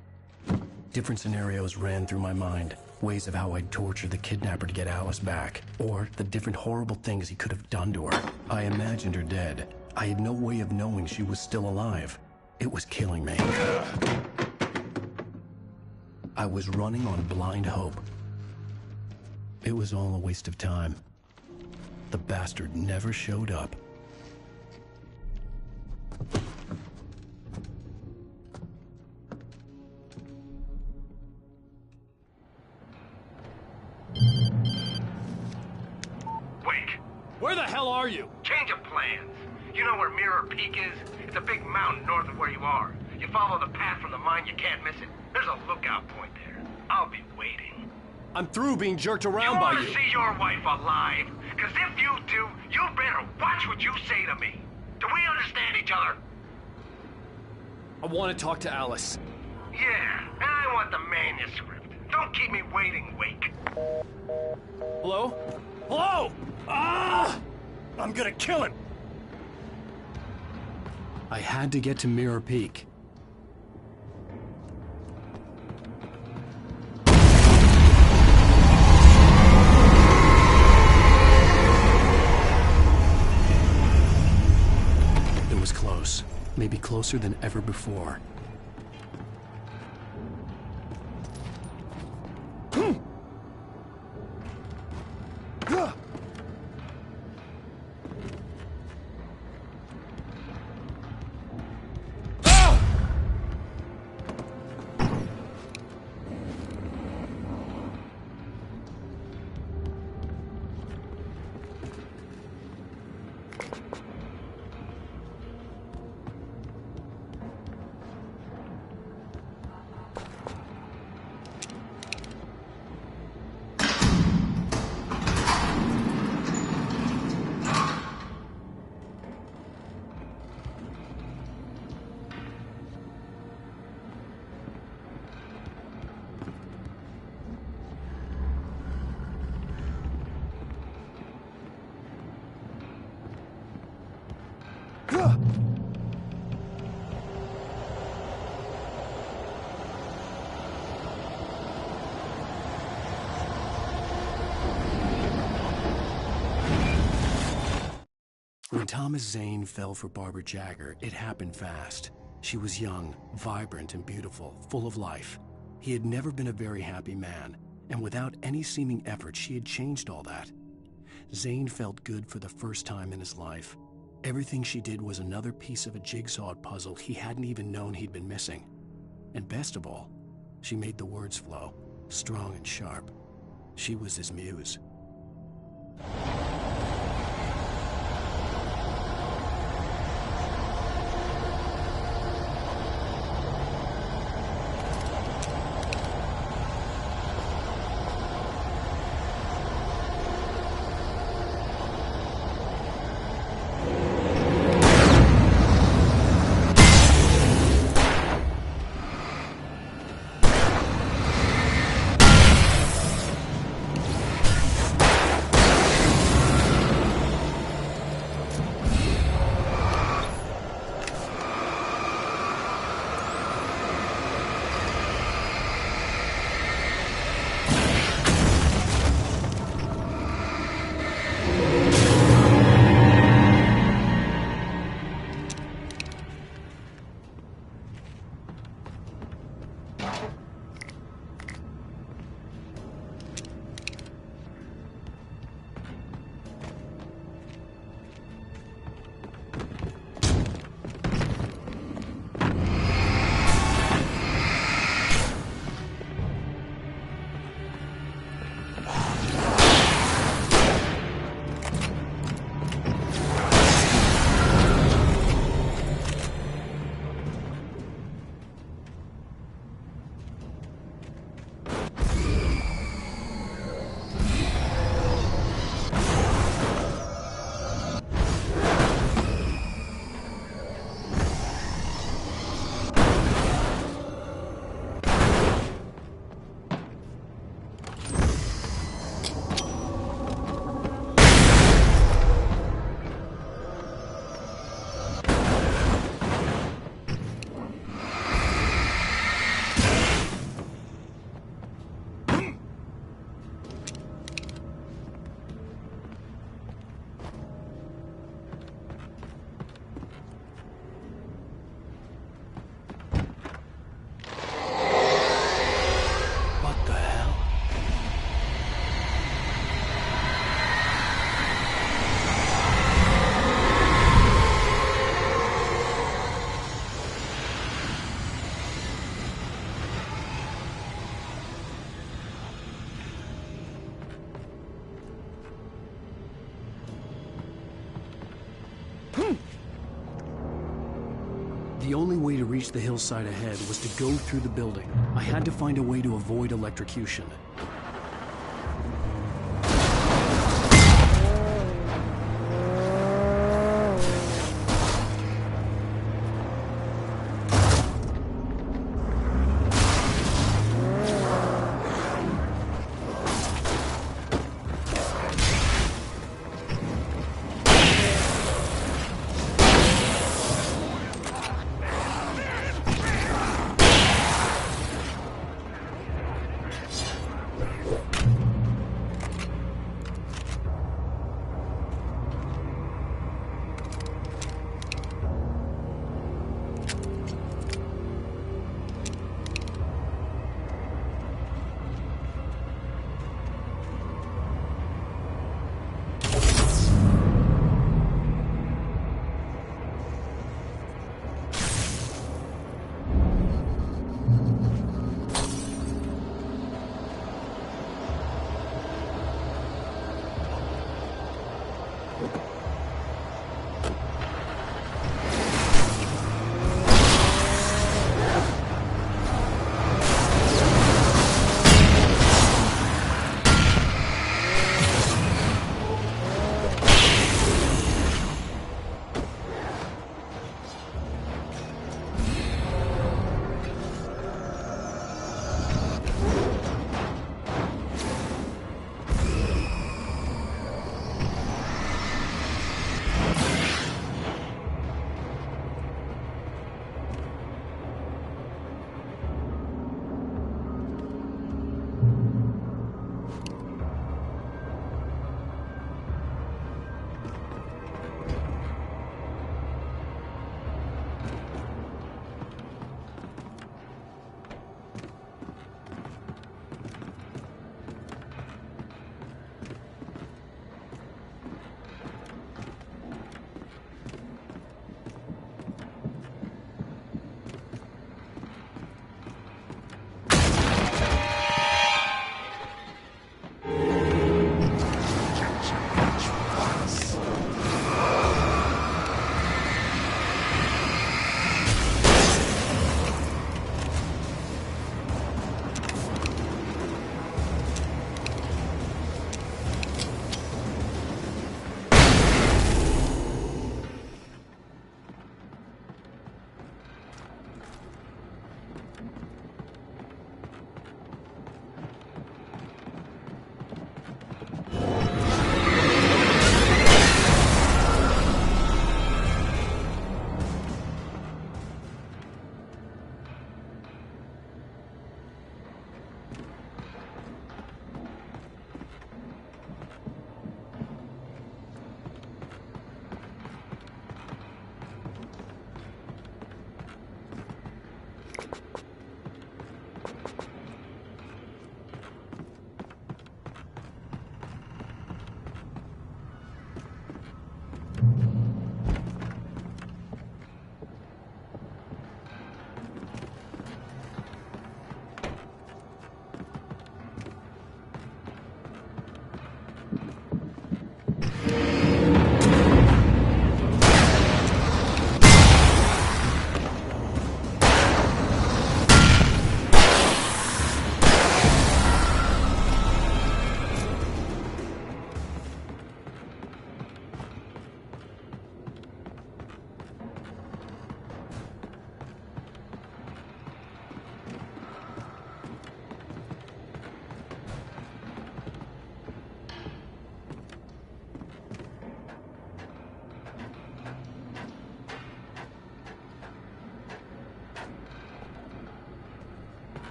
Different scenarios ran through my mind. Ways of how I'd torture the kidnapper to get Alice back. Or the different horrible things he could have done to her. I imagined her dead. I had no way of knowing she was still alive. It was killing me. I was running on blind hope. It was all a waste of time. The bastard never showed up. Wake! Where the hell are you? Change of plans. You know where Mirror Peak is? It's a big mountain north of where you are. You follow the path from the mine, you can't miss it. There's a lookout point there. I'll be waiting. I'm through being jerked around by you. You want to see your wife alive? Because if you do, you better watch what you say to me. Do we understand each other? I want to talk to Alice. Yeah, and I want the manuscript. Don't keep me waiting, Wake. Hello? Hello! Ah! I'm gonna kill him! I had to get to Mirror Peak. It was close. Maybe closer than ever before. Thomas Zane fell for Barbara Jagger, it happened fast. She was young, vibrant, and beautiful, full of life. He had never been a very happy man, and without any seeming effort, she had changed all that. Zane felt good for the first time in his life. Everything she did was another piece of a jigsaw puzzle he hadn't even known he'd been missing. And best of all, she made the words flow, strong and sharp. She was his muse. The only way to reach the hillside ahead was to go through the building. I had to find a way to avoid electrocution.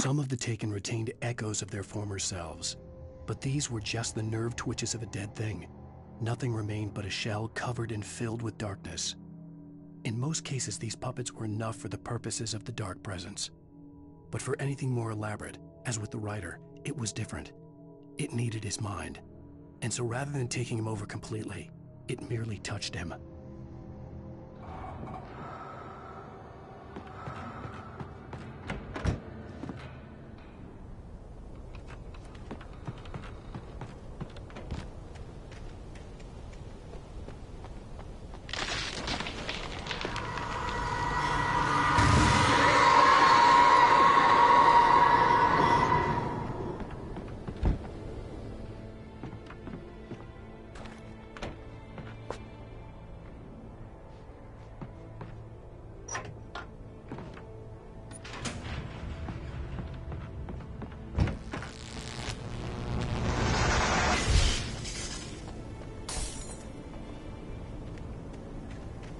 Some of the taken retained echoes of their former selves, but these were just the nerve twitches of a dead thing. Nothing remained but a shell covered and filled with darkness. In most cases, these puppets were enough for the purposes of the dark presence. But for anything more elaborate, as with the writer, it was different. It needed his mind. And so rather than taking him over completely, it merely touched him.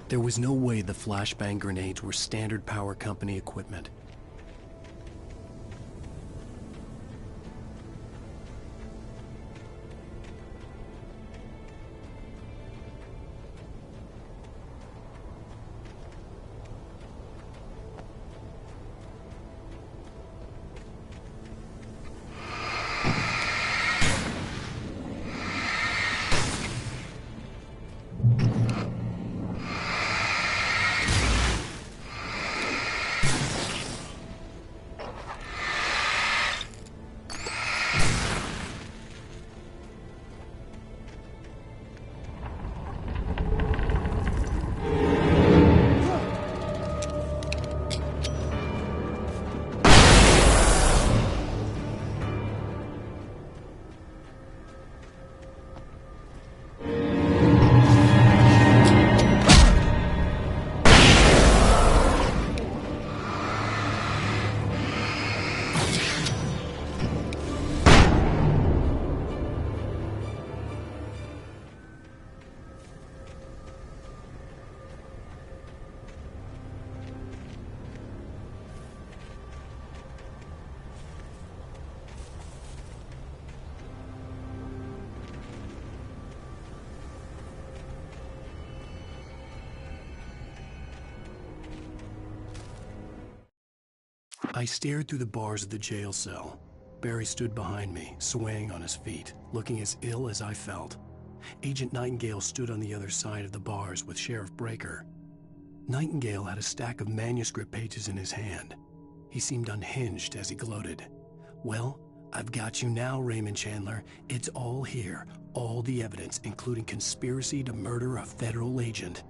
There was no way the flashbang grenades were standard power company equipment. I stared through the bars of the jail cell. Barry stood behind me, swaying on his feet, looking as ill as I felt. Agent Nightingale stood on the other side of the bars with Sheriff Breaker. Nightingale had a stack of manuscript pages in his hand. He seemed unhinged as he gloated. "Well, I've got you now, Raymond Chandler. It's all here. All the evidence, including conspiracy to murder a federal agent."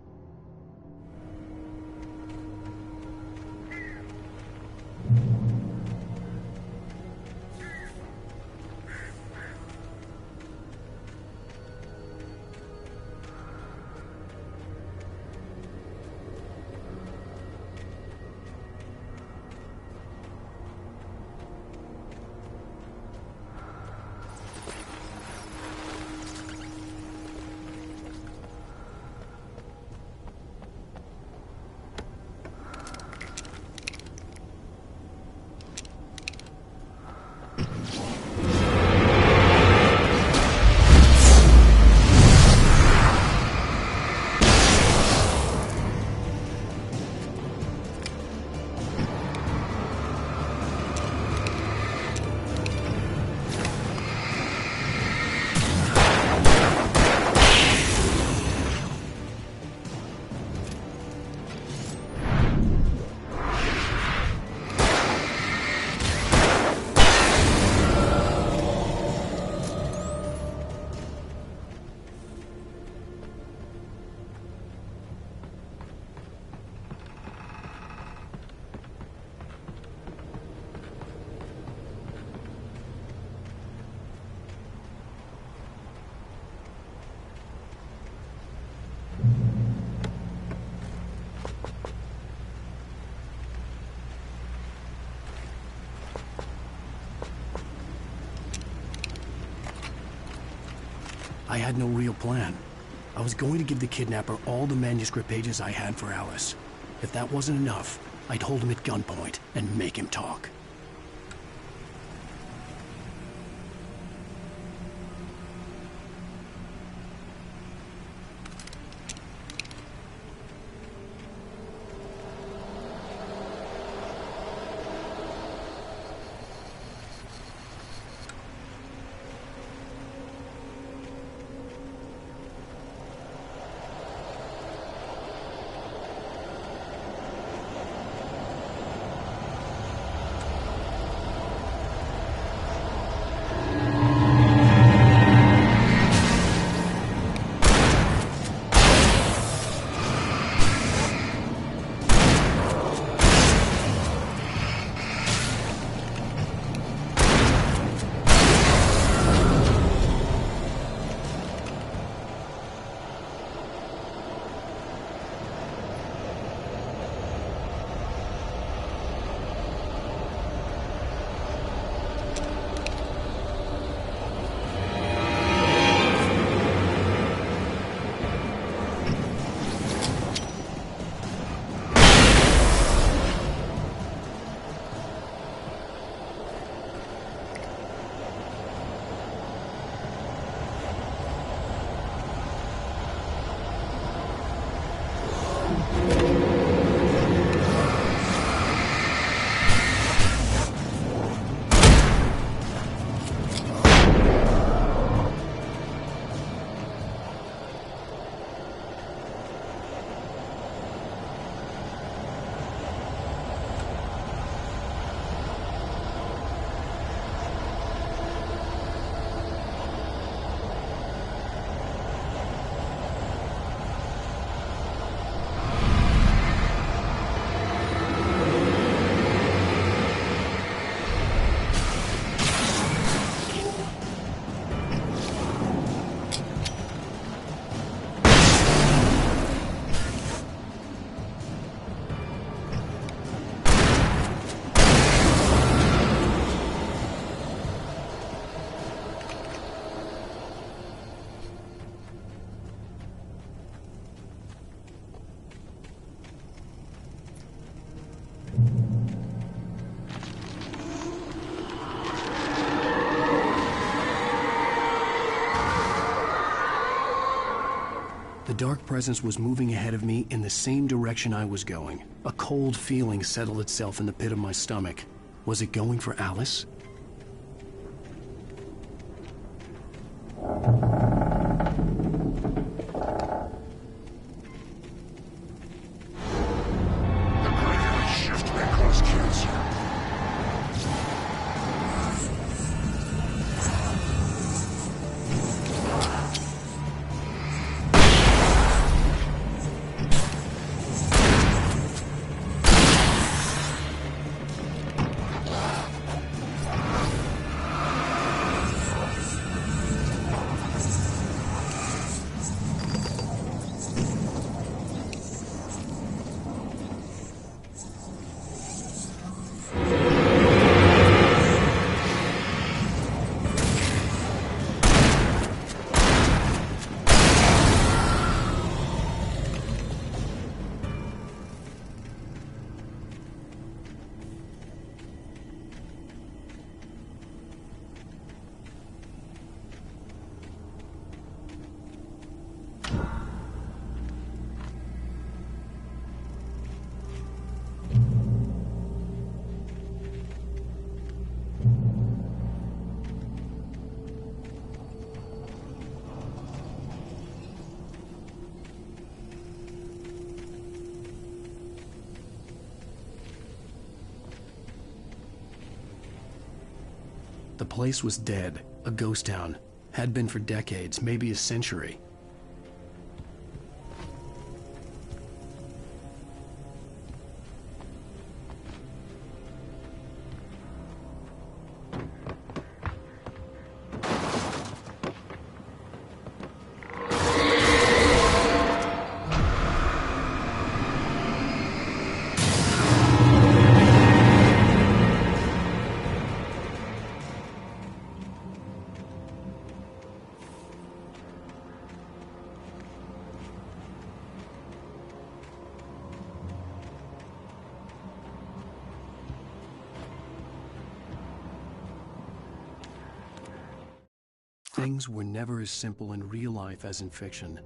I had no real plan. I was going to give the kidnapper all the manuscript pages I had for Alice. If that wasn't enough, I'd hold him at gunpoint and make him talk. The dark presence was moving ahead of me in the same direction I was going. A cold feeling settled itself in the pit of my stomach. Was it going for Alice? The place was dead, a ghost town. Had been for decades, maybe a century. Things were never as simple in real life as in fiction.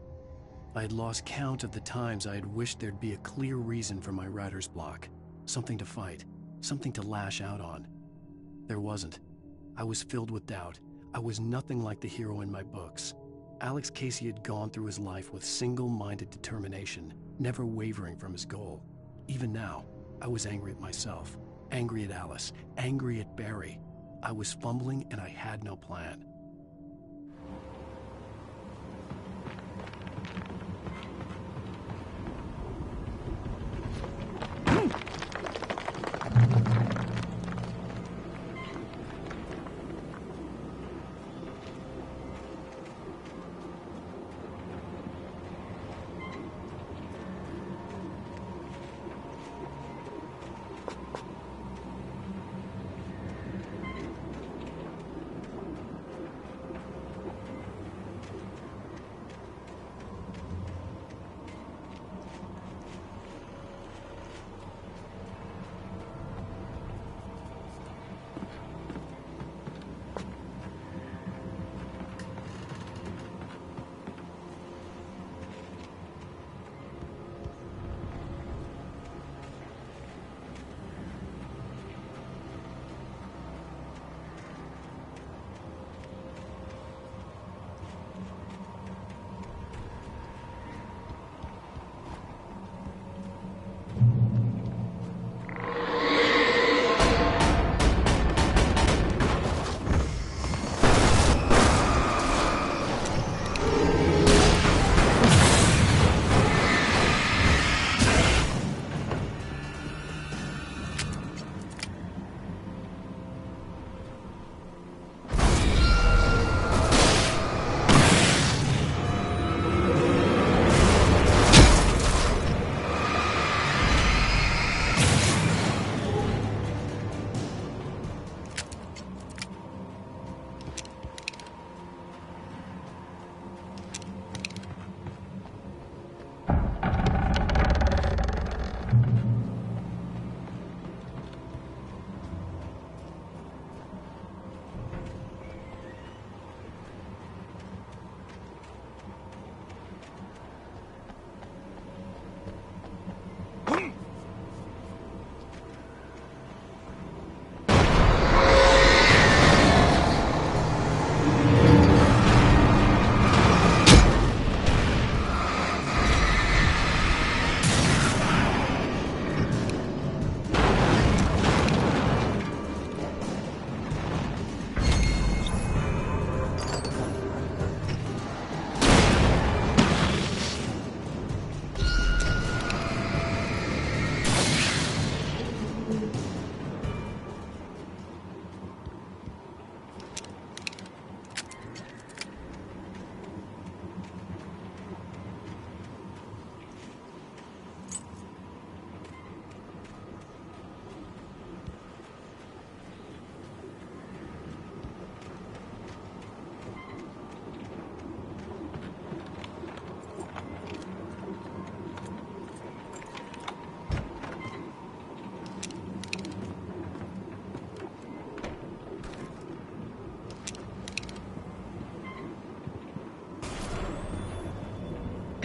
I had lost count of the times I had wished there'd be a clear reason for my writer's block. Something to fight, something to lash out on. There wasn't. I was filled with doubt. I was nothing like the hero in my books. Alex Casey had gone through his life with single-minded determination, never wavering from his goal. Even now, I was angry at myself, angry at Alice, angry at Barry. I was fumbling and I had no plan.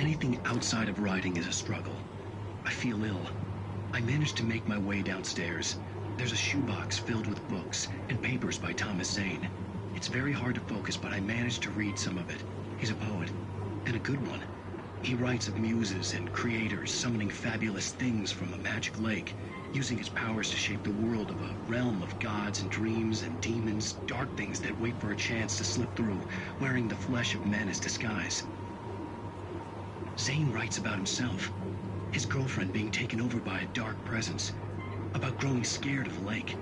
Anything outside of writing is a struggle. I feel ill. I managed to make my way downstairs. There's a shoebox filled with books and papers by Thomas Zane. It's very hard to focus, but I managed to read some of it. He's a poet, and a good one. He writes of muses and creators summoning fabulous things from a magic lake, using his powers to shape the world of a realm of gods and dreams and demons, dark things that wait for a chance to slip through, wearing the flesh of men as disguise. Zane writes about himself, his girlfriend being taken over by a dark presence, about growing scared of the lake.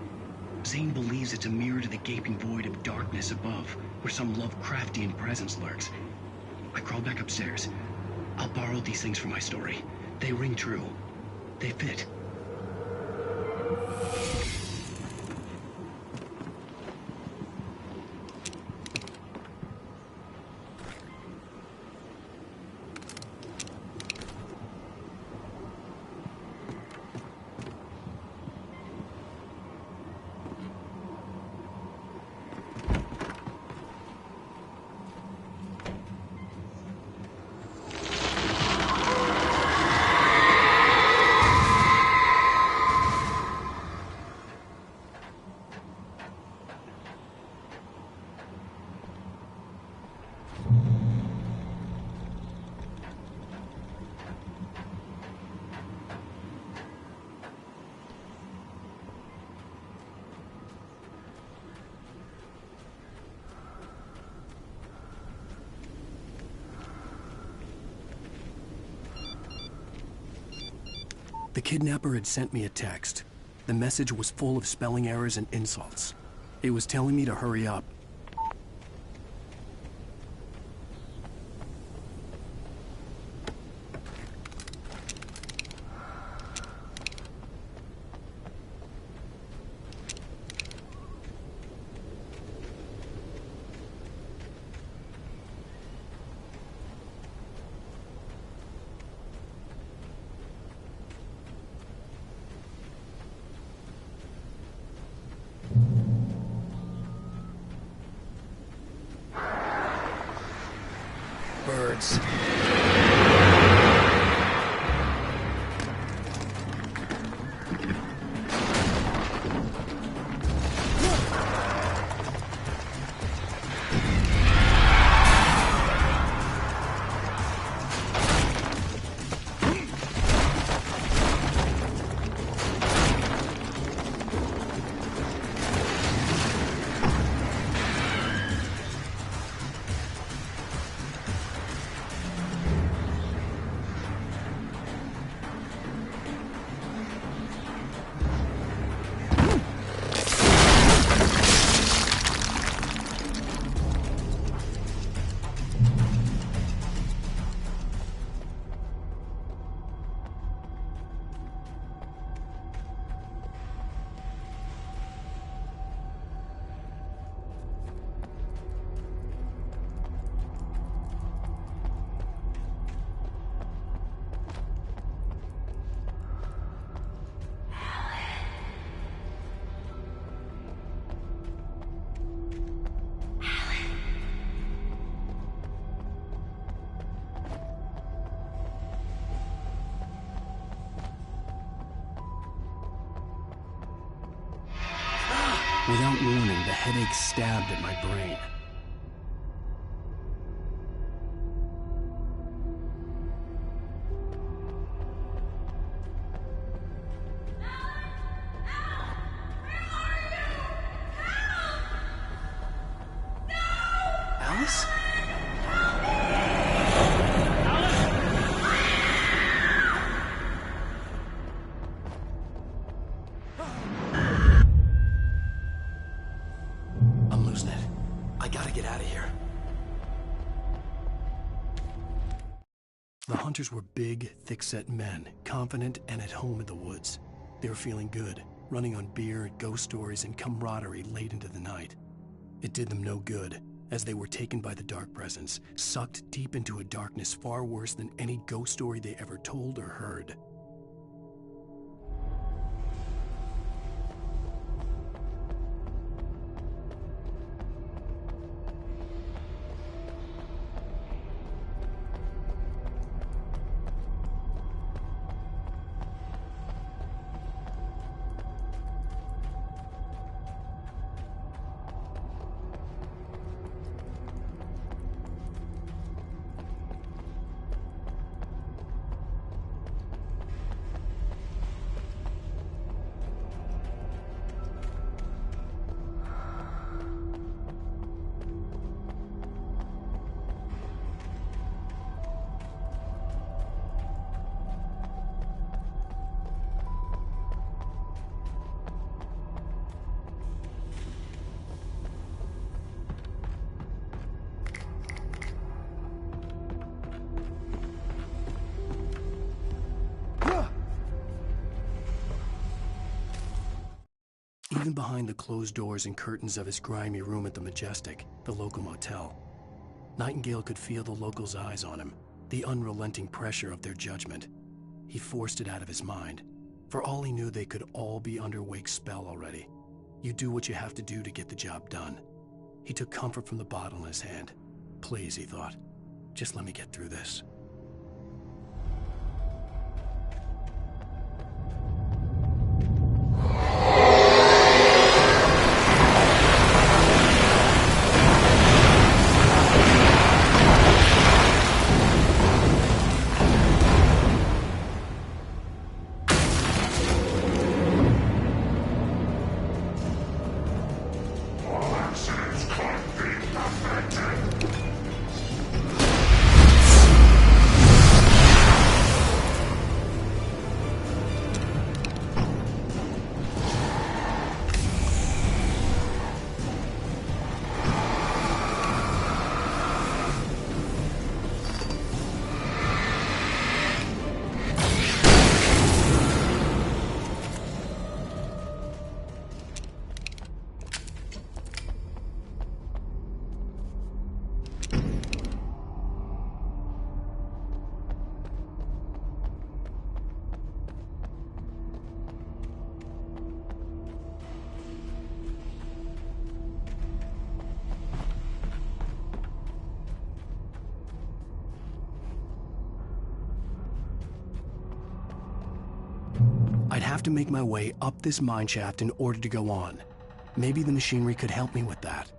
Zane believes it's a mirror to the gaping void of darkness above, where some Lovecraftian presence lurks. I crawl back upstairs. I'll borrow these things for my story. They ring true. They fit. The kidnapper had sent me a text. The message was full of spelling errors and insults. It was telling me to hurry up. Birds. Without warning, the headache stabbed at my brain. Alice? I'm losing it. I gotta get out of here. The hunters were big, thick-set men, confident and at home in the woods. They were feeling good, running on beer, ghost stories, and camaraderie late into the night. It did them no good, as they were taken by the dark presence, sucked deep into a darkness far worse than any ghost story they ever told or heard. even behind the closed doors and curtains of his grimy room at the Majestic, the local motel. Nightingale could feel the locals' eyes on him, the unrelenting pressure of their judgment. He forced it out of his mind. For all he knew, they could all be under Wake's spell already. You do what you have to do to get the job done. He took comfort from the bottle in his hand. Please, he thought, just let me get through this. I'd have to make my way up this mine shaft in order to go on. Maybe the machinery could help me with that.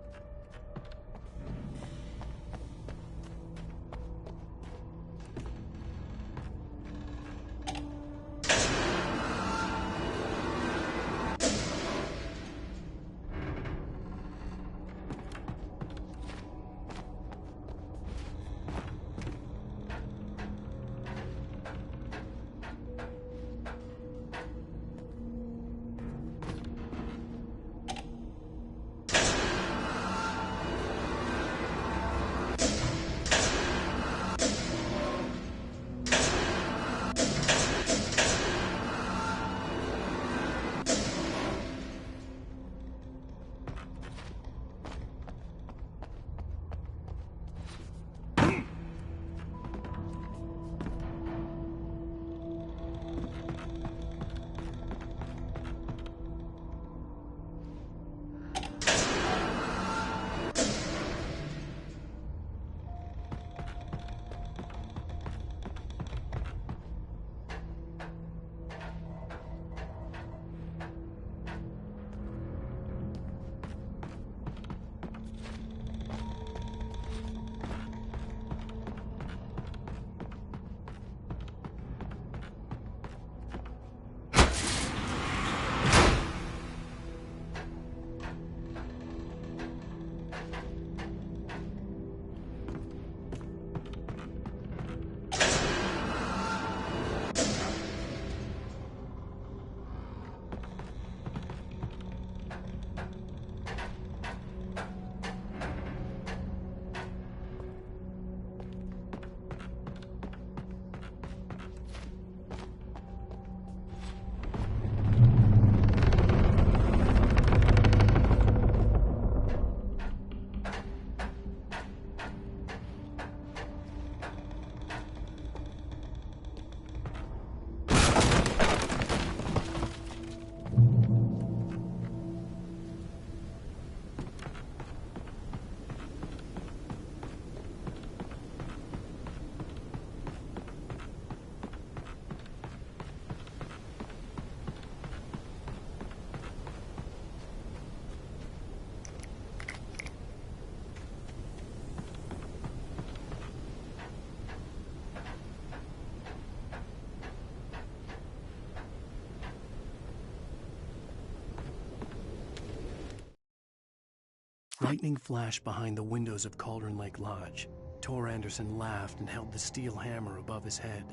Lightning flashed behind the windows of Cauldron Lake Lodge. Tor Anderson laughed and held the steel hammer above his head.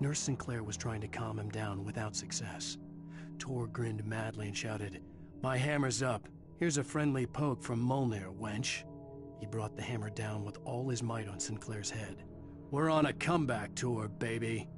Nurse Sinclair was trying to calm him down without success. Tor grinned madly and shouted, "My hammer's up. Here's a friendly poke from Molnir, wench." He brought the hammer down with all his might on Sinclair's head. "We're on a comeback tour, baby."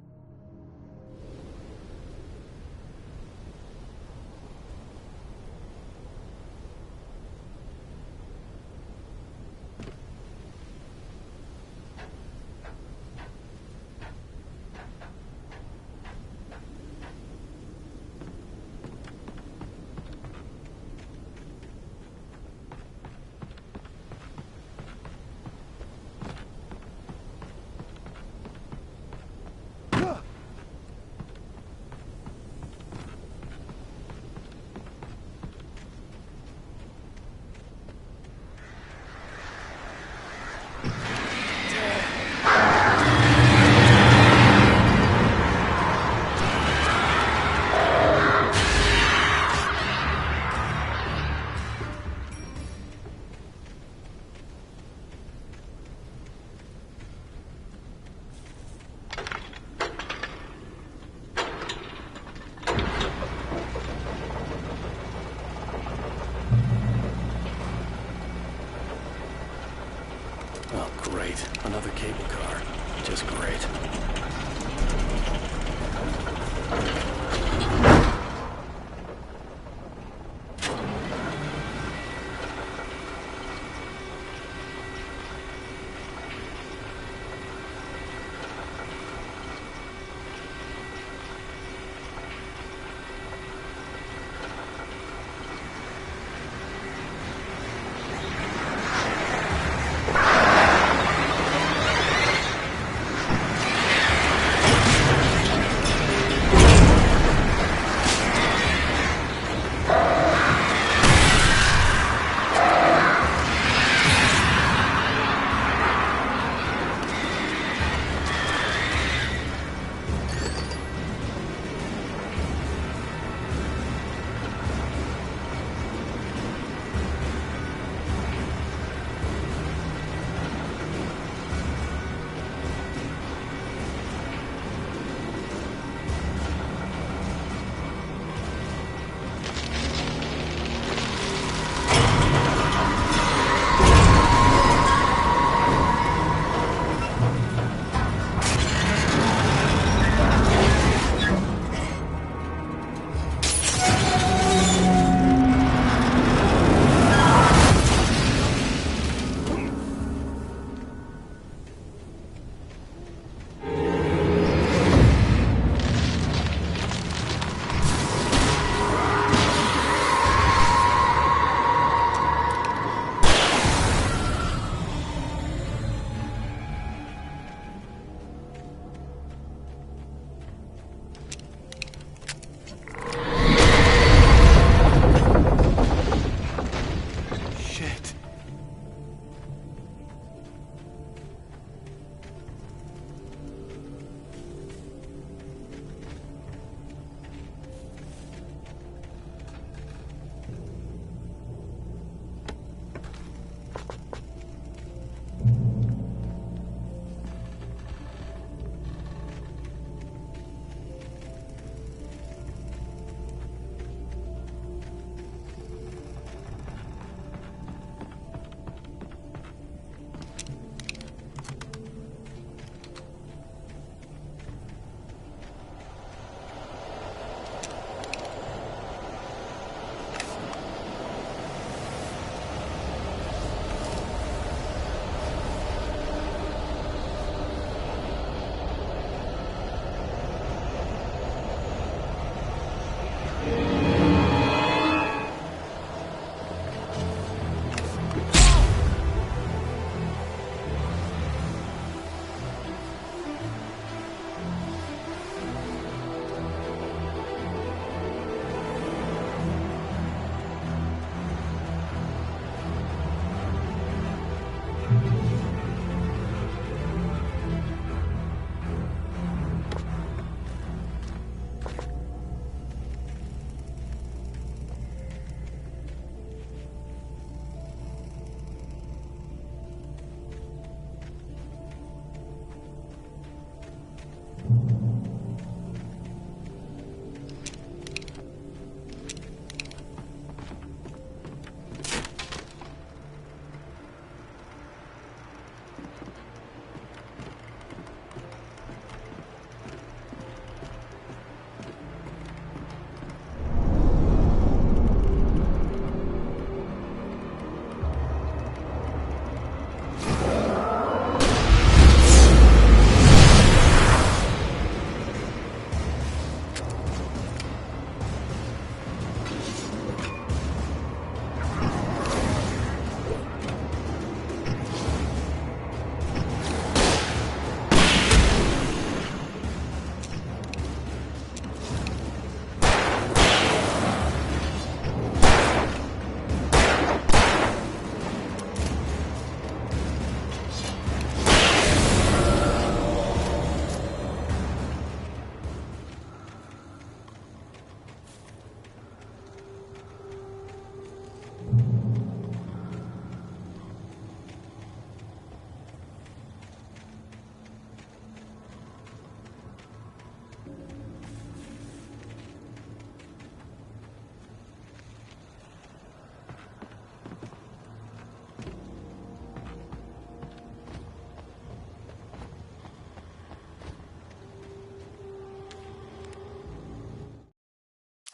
Oh, great. Another cable car. Just great.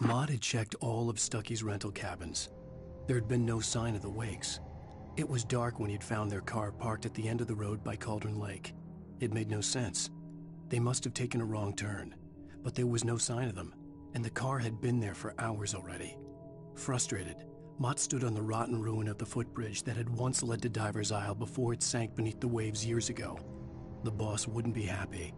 Maud had checked all of Stucky's rental cabins. There had been no sign of the Wakes. It was dark when he'd found their car parked at the end of the road by Cauldron Lake. It made no sense. They must have taken a wrong turn, but there was no sign of them, and the car had been there for hours already. Frustrated, Mott stood on the rotten ruin of the footbridge that had once led to Diver's Isle before it sank beneath the waves years ago. The boss wouldn't be happy.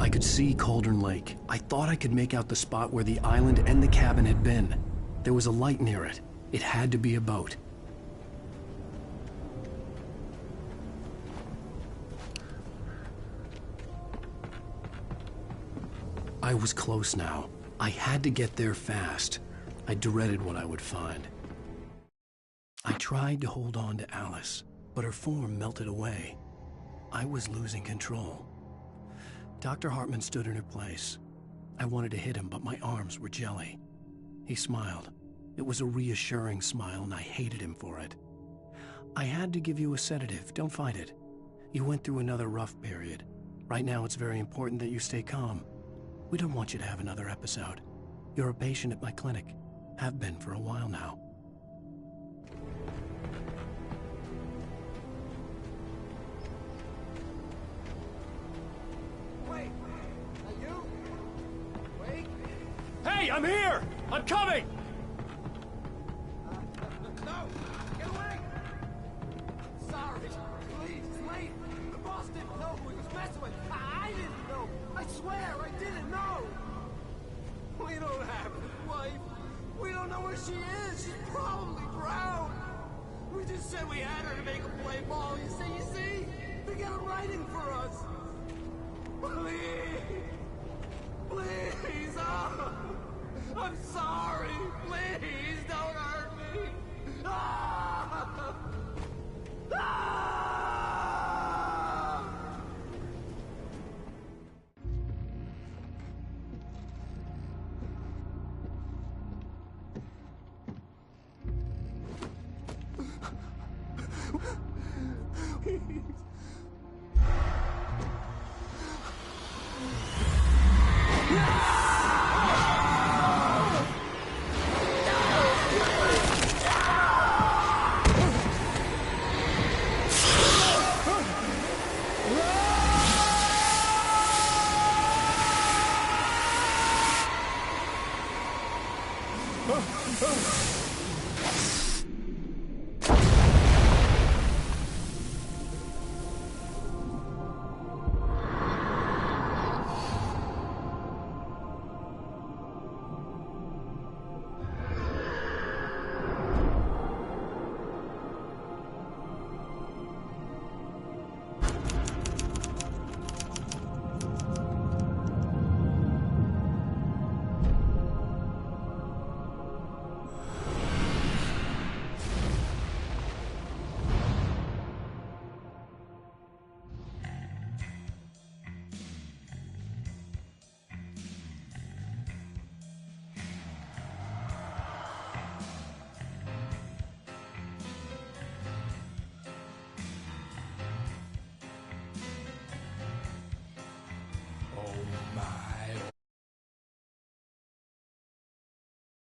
I could see Cauldron Lake. I thought I could make out the spot where the island and the cabin had been. There was a light near it. It had to be a boat. I was close now. I had to get there fast. I dreaded what I would find. I tried to hold on to Alice, but her form melted away. I was losing control. Dr. Hartman stood in her place. I wanted to hit him, but my arms were jelly. He smiled. It was a reassuring smile, and I hated him for it. I had to give you a sedative. Don't fight it. You went through another rough period. Right now, it's very important that you stay calm. We don't want you to have another episode. You're a patient at my clinic. Have been for a while now. Wait! Are you? Wait! Hey, I'm here! I'm coming! No! Get away! Sorry. Please, wait! The boss didn't know who he was messing with. I didn't know. I swear, I didn't know. We don't have his wife. We don't know where she is. She's probably drowned. We just said we had her to make a play ball. You see? They got it writing for us. Please. Please. Oh, I'm sorry. Please don't hurt me. Ah! Ah! Oh my.